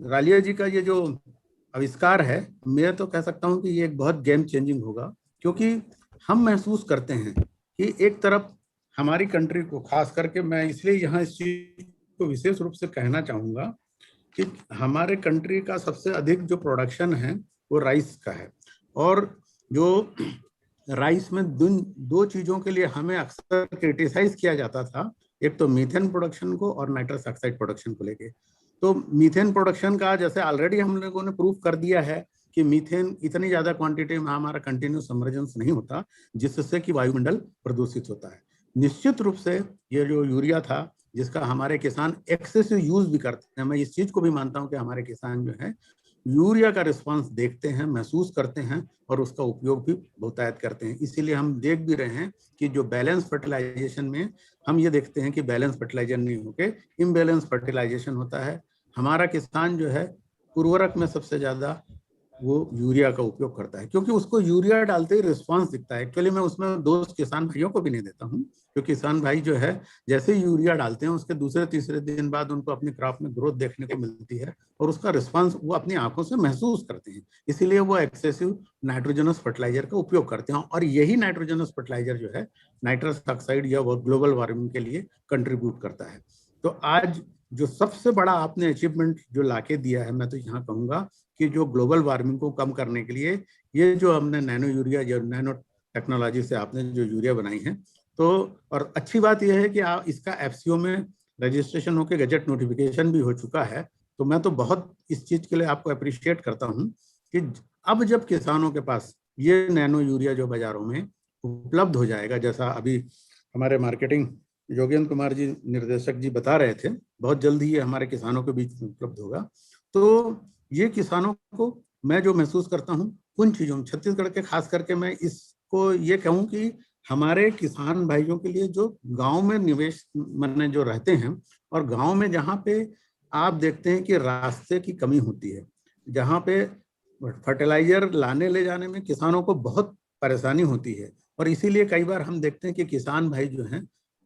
रालिया जी का ये जो आविष्कार है, मैं तो कह सकता हूं कि ये एक बहुत गेम चेंजिंग होगा, क्योंकि हम महसूस करते हैं कि एक तरफ हमारी कंट्री को, खास करके मैं इसलिए यहाँ इस चीज को विशेष रूप से कहना चाहूंगा कि हमारे कंट्री का सबसे अधिक जो प्रोडक्शन है वो राइस का है, और जो राइस में दो चीजों के लिए हमें अक्सर क्रिटिसाइज किया जाता था, एक तो मीथेन प्रोडक्शन को और नाइट्रस ऑक्साइड प्रोडक्शन को लेके। तो मीथेन प्रोडक्शन का जैसे ऑलरेडी हम लोगों ने प्रूव कर दिया है कि मीथेन इतनी ज्यादा क्वांटिटी में हमारा कंटिन्यूस सबमर्जेंस नहीं होता, जिससे कि वायुमंडल प्रदूषित होता है। निश्चित रूप से ये जो यूरिया था, जिसका हमारे किसान एक्सेसिव यूज भी करते हैं, मैं इस चीज को भी मानता हूं कि हमारे किसान जो है यूरिया का रिस्पांस देखते हैं, महसूस करते हैं और उसका उपयोग भी बहुतायत करते हैं। इसीलिए हम देख भी रहे हैं कि जो बैलेंस फर्टिलाइजेशन में हम ये देखते हैं कि बैलेंस फर्टिलाइजेशन नहीं होके इम्बैलेंस फर्टिलाइजेशन होता है। हमारा किसान जो है उर्वरक में सबसे ज्यादा वो यूरिया का उपयोग करता है, क्योंकि उसको यूरिया डालते ही रिस्पांस दिखता है। एक्चुअली मैं उसमें दोस्त किसान भाइयों को भी नहीं देता हूँ, क्योंकि किसान भाई जो है जैसे ही यूरिया डालते हैं उसके दूसरे तीसरे दिन बाद उनको अपनी क्रॉप में ग्रोथ देखने को मिलती है और उसका रिस्पांस वो अपनी आंखों से महसूस करते हैं। इसीलिए वो एक्सेसिव नाइट्रोजनस फर्टिलाइजर का उपयोग करते हैं, और यही नाइट्रोजनस फर्टिलाइजर जो है नाइट्रस ऑक्साइड या ग्लोबल वार्मिंग के लिए कंट्रीब्यूट करता है। तो आज जो सबसे बड़ा आपने अचीवमेंट जो लाके दिया है, मैं तो यहाँ कहूँगा कि जो ग्लोबल वार्मिंग को कम करने के लिए ये जो हमने नैनो यूरिया, जो नैनो टेक्नोलॉजी से आपने जो यूरिया बनाई है, तो और अच्छी बात यह है कि इसका एफसीओ में रजिस्ट्रेशन होकर गजट नोटिफिकेशन भी हो चुका है। तो मैं तो बहुत इस चीज के लिए आपको अप्रिशिएट करता हूँ कि अब जब किसानों के पास ये नैनो यूरिया जो बाजारों में उपलब्ध हो जाएगा, जैसा अभी हमारे मार्केटिंग योगेंद्र कुमार जी निर्देशक जी बता रहे थे, बहुत जल्द ही ये हमारे किसानों के बीच में उपलब्ध होगा। तो ये किसानों को मैं जो महसूस करता हूँ उन चीजों में, छत्तीसगढ़ के खास करके मैं इसको ये कहूँ कि हमारे किसान भाइयों के लिए जो गांव में निवेश माने जो रहते हैं और गांव में जहाँ पे आप देखते हैं कि रास्ते की कमी होती है, जहाँ पे फर्टिलाइजर लाने ले जाने में किसानों को बहुत परेशानी होती है। और इसीलिए कई बार हम देखते हैं कि किसान भाई जो हैं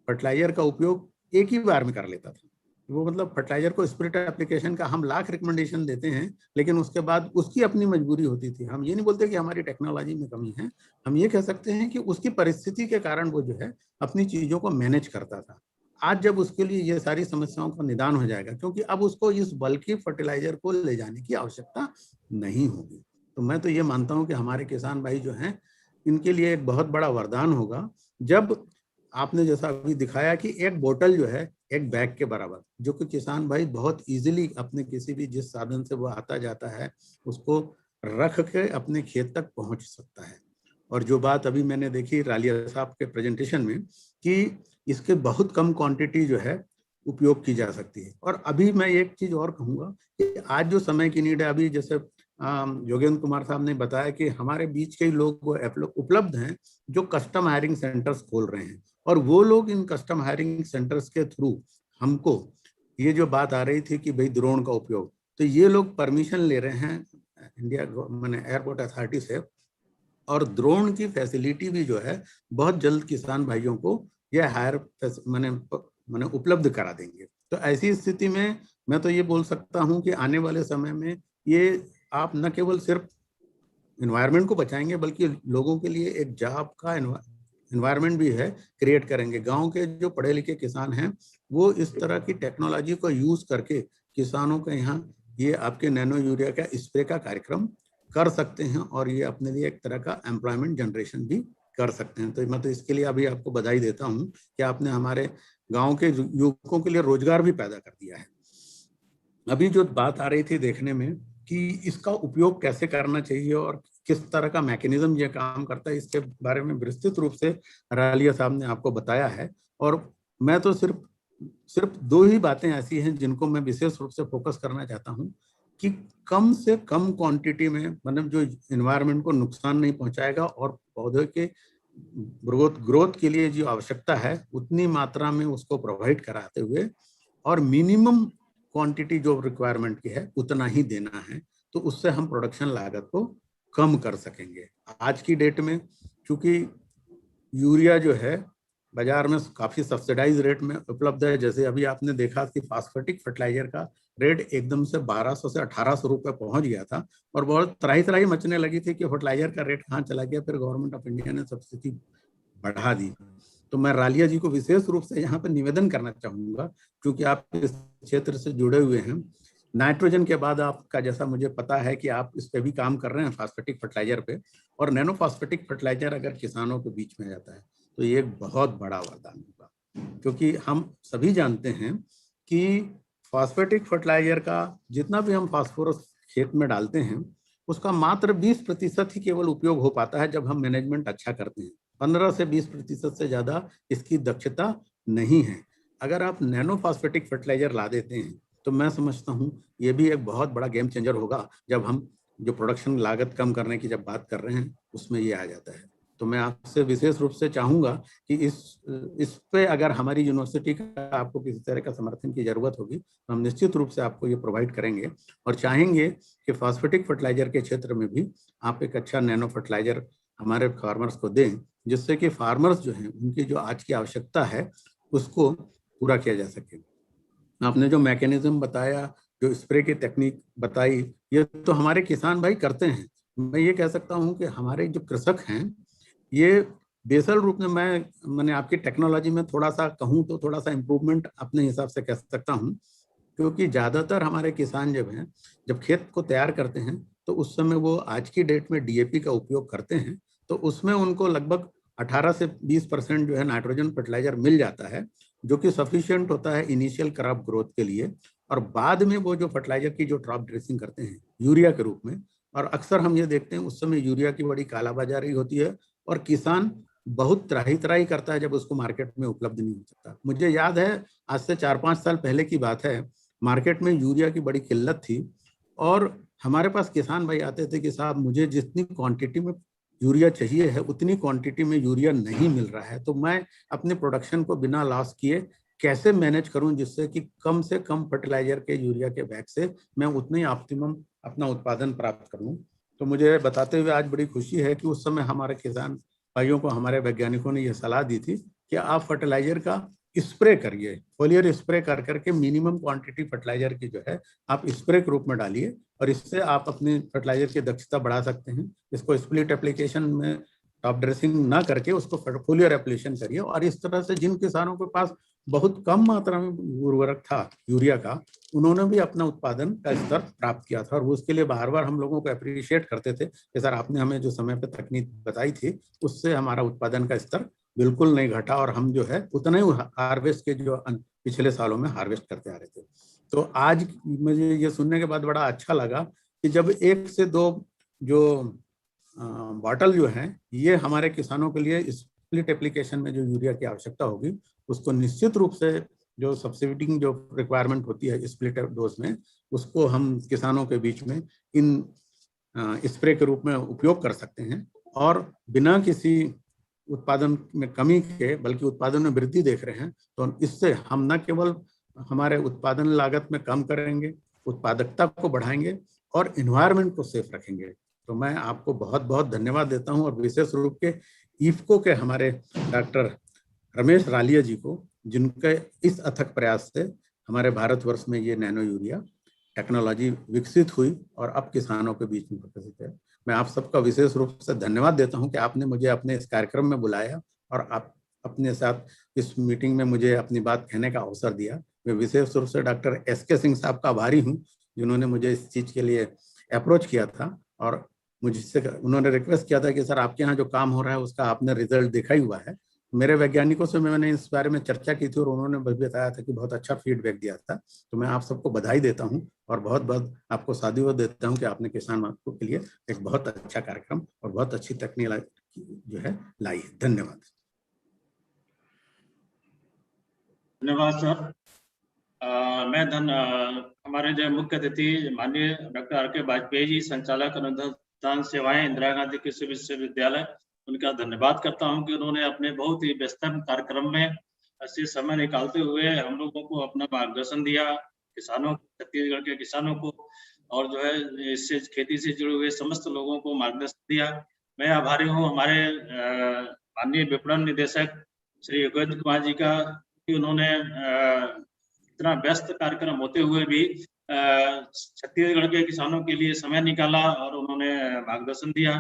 फर्टिलाइजर का उपयोग एक ही बार में कर लेता था। वो मतलब फर्टिलाइजर को स्प्रिट एप्लीकेशन का हम लाख रिकमेंडेशन देते हैं, लेकिन उसके बाद उसकी अपनी मजबूरी होती थी। हम ये नहीं बोलते कि हमारी टेक्नोलॉजी में कमी है, हम ये कह सकते हैं कि उसकी परिस्थिति के कारण वो जो है अपनी चीजों को मैनेज करता था। आज जब उसके लिए ये सारी समस्याओं का निदान हो जाएगा, क्योंकि अब उसको इस बल्कि फर्टिलाइजर को ले जाने की आवश्यकता नहीं होगी, तो मैं तो ये मानता हूं कि हमारे किसान भाई जो हैं इनके लिए एक बहुत बड़ा वरदान होगा जब आपने जैसा अभी दिखाया कि एक बोतल जो है एक बैग के बराबर, जो कि किसान भाई बहुत इजीली अपने किसी भी जिस साधन से वो आता जाता है उसको रख के अपने खेत तक पहुंच सकता है। और जो बात अभी मैंने देखी रालिया साहब के प्रेजेंटेशन में कि इसके बहुत कम क्वांटिटी जो है उपयोग की जा सकती है। और अभी मैं एक चीज और कहूंगा कि आज जो समय की नीड है, अभी जैसे योगेंद्र कुमार साहब ने बताया कि हमारे बीच के लोग उपलब्ध हैं जो कस्टम हायरिंग सेंटर्स खोल रहे हैं, और वो लोग इन कस्टम हायरिंग सेंटर्स के थ्रू हमको ये जो बात आ रही थी कि भाई ड्रोन का उपयोग, तो ये लोग परमिशन ले रहे हैं इंडिया मैंने एयरपोर्ट अथॉरिटी से, और ड्रोन की फैसिलिटी भी जो है बहुत जल्द किसान भाइयों को ये हायर मैंने उपलब्ध करा देंगे। तो ऐसी स्थिति में मैं तो ये बोल सकता हूं कि आने वाले समय में ये आप न केवल सिर्फ एनवायरनमेंट को बचाएंगे बल्कि लोगों के लिए एक जॉब का एनवायरनमेंट भी है क्रिएट करेंगे। गांव के जो पढ़े लिखे किसान हैं वो इस तरह की टेक्नोलॉजी को यूज करके किसानों के यहाँ ये आपके नैनो यूरिया का स्प्रे का कार्यक्रम कर सकते हैं, और ये अपने लिए एक तरह का एम्प्लॉयमेंट जनरेशन भी कर सकते हैं। तो मैं तो इसके लिए अभी आपको बधाई देता हूं कि आपने हमारे गांव के युवकों के लिए रोजगार भी पैदा कर दिया है। अभी जो बात आ रही थी देखने में कि इसका उपयोग कैसे करना चाहिए और किस तरह का मैकेनिज्म ये काम करता है, इसके बारे में विस्तृत रूप से रालिया साहब ने आपको बताया है। और मैं तो सिर्फ दो ही बातें ऐसी हैं जिनको मैं विशेष रूप से फोकस करना चाहता हूं कि कम से कम क्वांटिटी में, मतलब जो एनवायरनमेंट को नुकसान नहीं पहुंचाएगा और पौधे के ग्रोथ के लिए जो आवश्यकता है उतनी मात्रा में उसको प्रोवाइड कराते हुए, और मिनिमम क्वांटिटी जो रिक्वायरमेंट की है उतना ही देना है, तो उससे हम प्रोडक्शन लागत को कम कर सकेंगे। आज की डेट में चूंकि यूरिया जो है बाजार में काफी सब्सिडाइज रेट में उपलब्ध है, जैसे अभी आपने देखा कि फास्फेटिक फर्टिलाइजर का रेट एकदम से 1200 से 1800 रुपए पहुंच गया था, और बहुत त्राही मचने लगी थी कि फर्टिलाइजर का रेट कहाँ चला गया। फिर गवर्नमेंट ऑफ इंडिया ने सब्सिडी बढ़ा दी। तो मैं रालिया जी को विशेष रूप से यहाँ पर निवेदन करना चाहूंगा, क्योंकि आप इस क्षेत्र से जुड़े हुए हैं। नाइट्रोजन के बाद आपका, जैसा मुझे पता है कि आप इस पे भी काम कर रहे हैं फास्फेटिक फर्टिलाइजर पे, और नैनो फास्फेटिक फर्टिलाइजर अगर किसानों के बीच में जाता है तो ये एक बहुत बड़ा वरदान होगा, क्योंकि हम सभी जानते हैं कि फास्फेटिक फर्टिलाइजर का जितना भी हम फास्फोरस खेत में डालते हैं उसका मात्र 20% ही केवल उपयोग हो पाता है जब हम मैनेजमेंट अच्छा करते हैं। 15 से 20% से ज्यादा इसकी दक्षता नहीं है। अगर आप नैनो फास्फेटिक फर्टिलाइजर ला देते हैं तो मैं समझता हूँ ये भी एक बहुत बड़ा गेम चेंजर होगा। जब हम जो प्रोडक्शन लागत कम करने की जब बात कर रहे हैं उसमें ये आ जाता है। तो मैं आपसे विशेष रूप से चाहूंगा कि इस पे अगर हमारी यूनिवर्सिटी का आपको किसी तरह का समर्थन की जरूरत होगी तो हम निश्चित रूप से आपको ये प्रोवाइड करेंगे, और चाहेंगे कि फास्फेटिक फर्टिलाइजर के क्षेत्र में भी आप एक अच्छा नैनो फर्टिलाइजर हमारे फार्मर्स को दें, जिससे कि फार्मर्स जो हैं उनकी जो आज की आवश्यकता है उसको पूरा किया जा सके। आपने जो मैकेनिज्म बताया, जो स्प्रे की टेक्निक बताई, ये तो हमारे किसान भाई करते हैं। मैं ये कह सकता हूँ कि हमारे जो कृषक हैं ये बेसल रूप में, मैंने आपकी टेक्नोलॉजी में थोड़ा सा कहूँ तो थोड़ा सा इम्प्रूवमेंट अपने हिसाब से कह सकता हूँ, क्योंकि ज़्यादातर हमारे किसान जब खेत को तैयार करते हैं तो उस समय वो आज की डेट में डीएपी का उपयोग करते हैं, तो उसमें उनको लगभग 18 से 20% जो है नाइट्रोजन फर्टिलाइजर मिल जाता है, जो कि सफिशिएंट होता है इनिशियल क्रॉप ग्रोथ के लिए। और बाद में वो जो फर्टिलाइजर की जो ड्रॉप ड्रेसिंग करते हैं यूरिया के रूप में, और अक्सर हम ये देखते हैं उस समय यूरिया की बड़ी कालाबाजारी होती है और किसान बहुत त्राही करता है जब उसको मार्केट में उपलब्ध नहीं हो सकता। मुझे याद है आज से 4-5 साल पहले की बात है, मार्केट में यूरिया की बड़ी किल्लत थी और हमारे पास किसान भाई आते थे कि साहब मुझे जितनी क्वांटिटी में यूरिया चाहिए है उतनी क्वांटिटी में यूरिया नहीं मिल रहा है, तो मैं अपने प्रोडक्शन को बिना लॉस किए कैसे मैनेज करूं जिससे कि कम से कम फर्टिलाइजर के यूरिया के बैग से मैं उतना ही ऑप्टिमम अपना उत्पादन प्राप्त करूं। तो मुझे बताते हुए आज बड़ी खुशी है कि उस समय हमारे किसान भाइयों को हमारे वैज्ञानिकों ने यह सलाह दी थी कि आप फर्टिलाइजर का स्प्रे करिए, फोलियर स्प्रे कर करके मिनिमम क्वांटिटी फर्टिलाइजर की जो है आप स्प्रे के रूप में डालिए, और इससे आप अपनी फर्टिलाइजर की दक्षता बढ़ा सकते हैं। इसको स्प्लिट एप्लीकेशन में टॉप ड्रेसिंग ना करके उसको फोलियर एप्लीकेशन करिए। और इस तरह से जिन किसानों के पास बहुत कम मात्रा में उर्वरक था यूरिया का, उन्होंने भी अपना उत्पादन का स्तर प्राप्त किया था, और उसके लिए बार बार हम लोगों को अप्रिशिएट करते थे कि सर आपने हमें जो समय पर तकनीक बताई थी उससे हमारा उत्पादन का स्तर बिल्कुल नहीं घटा, और हम जो है उतना ही हार्वेस्ट के जो पिछले सालों में हार्वेस्ट करते आ रहे थे। तो आज मुझे ये सुनने के बाद बड़ा अच्छा लगा कि जब 1 से 2 जो बॉटल जो हैं ये हमारे किसानों के लिए स्प्लिट एप्लीकेशन में जो यूरिया की आवश्यकता होगी उसको निश्चित रूप से जो सब्सिडिंग जो रिक्वायरमेंट होती है स्प्लिट डोज में, उसको हम किसानों के बीच में इन स्प्रे के रूप में उपयोग कर सकते हैं, और बिना किसी उत्पादन में कमी के बल्कि उत्पादन में वृद्धि देख रहे हैं। तो इससे हम न केवल हमारे उत्पादन लागत में कम करेंगे, उत्पादकता को बढ़ाएंगे और एनवायरनमेंट को सेफ रखेंगे। तो मैं आपको बहुत बहुत धन्यवाद देता हूं, और विशेष रूप के इफ्को के हमारे डॉक्टर रमेश रालिया जी को, जिनके इस अथक प्रयास से हमारे भारतवर्ष में ये नैनो यूरिया टेक्नोलॉजी विकसित हुई और अब किसानों के बीच में प्रकाशित है। मैं आप सबका विशेष रूप से धन्यवाद देता हूं कि आपने मुझे अपने इस कार्यक्रम में बुलाया और आप अपने साथ इस मीटिंग में मुझे अपनी बात कहने का अवसर दिया। मैं विशेष रूप से डॉक्टर एसके सिंह साहब का आभारी हूं, जिन्होंने मुझे इस चीज़ के लिए अप्रोच किया था, और मुझसे उन्होंने रिक्वेस्ट किया था कि सर आपके यहाँ जो काम हो रहा है उसका आपने रिजल्ट देखा ही हुआ है। मेरे वैज्ञानिकों से मैंने इस बारे में चर्चा की थी और उन्होंने बताया था कि बहुत अच्छा फीडबैक दिया था। तो मैं आप सबको बधाई देता हूं और बहुत बहुत आपको साधुवाद देता हूं कि आपने किसान के लिए एक बहुत अच्छा कार्यक्रम और बहुत अच्छी तकनीक जो है लाई है। धन्यवाद। धन्यवाद सर। हमारे जो मुख्य अतिथि माननीय डॉक्टर आर के वाजपेयी जी, संचालक अनुसंधान सेवाएं, इंदिरा गांधी कृषि विश्वविद्यालय, उनका धन्यवाद करता हूं कि उन्होंने अपने बहुत ही व्यस्तम कार्यक्रम में ऐसे समय निकालते हुए हम लोगों को अपना मार्गदर्शन दिया, किसानों, छत्तीसगढ़ के किसानों को, और जो है इससे खेती से जुड़े हुए समस्त लोगों को मार्गदर्शन दिया। मैं आभारी हूँ हमारे माननीय विपणन निदेशक श्री योगेंद्र कुमार जी का, कि उन्होंने इतना व्यस्त कार्यक्रम होते हुए भी छत्तीसगढ़ के किसानों के लिए समय निकाला और उन्होंने मार्गदर्शन दिया।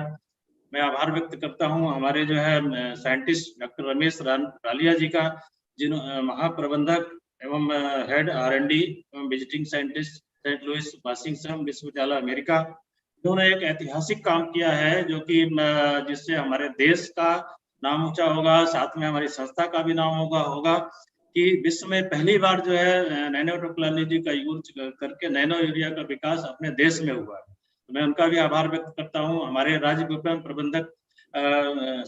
मैं आभार व्यक्त करता हूं हमारे जो है साइंटिस्ट डॉक्टर रमेश रालिया जी का, जिन महाप्रबंधक एवं हेड R&D एवं visiting scientist Saint Louis Washington विश्वविद्यालय अमेरिका। इन्होंने एक ऐतिहासिक काम किया है जो कि जिससे हमारे देश का नाम ऊंचा होगा, साथ में हमारी संस्था का भी नाम होगा कि विश्व में पहली बार जो है नैनो टेक्नोलॉजी का यूज करके नैनो यूरिया का विकास अपने देश में हुआ है। तो मैं उनका भी आभार व्यक्त करता हूं। हमारे राज्य विपणन प्रबंधक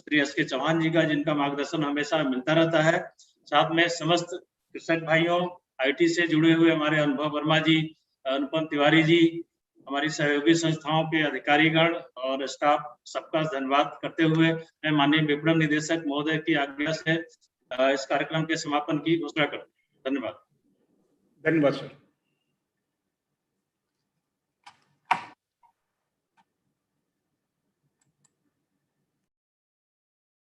श्री SK चौहान जी का, जिनका मार्गदर्शन हमेशा मिलता रहता है। साथ में समस्त कृषक भाइयों, IT से जुड़े हुए हमारे अनुभव वर्मा जी, अनुपम तिवारी जी, हमारी सहयोगी संस्थाओं के अधिकारीगण और स्टाफ, सबका धन्यवाद करते हुए मैं माननीय विपणन निदेशक महोदय की आज्ञा से इस कार्यक्रम के समापन की घोषणा करता हूं। धन्यवाद। धन्यवाद सर।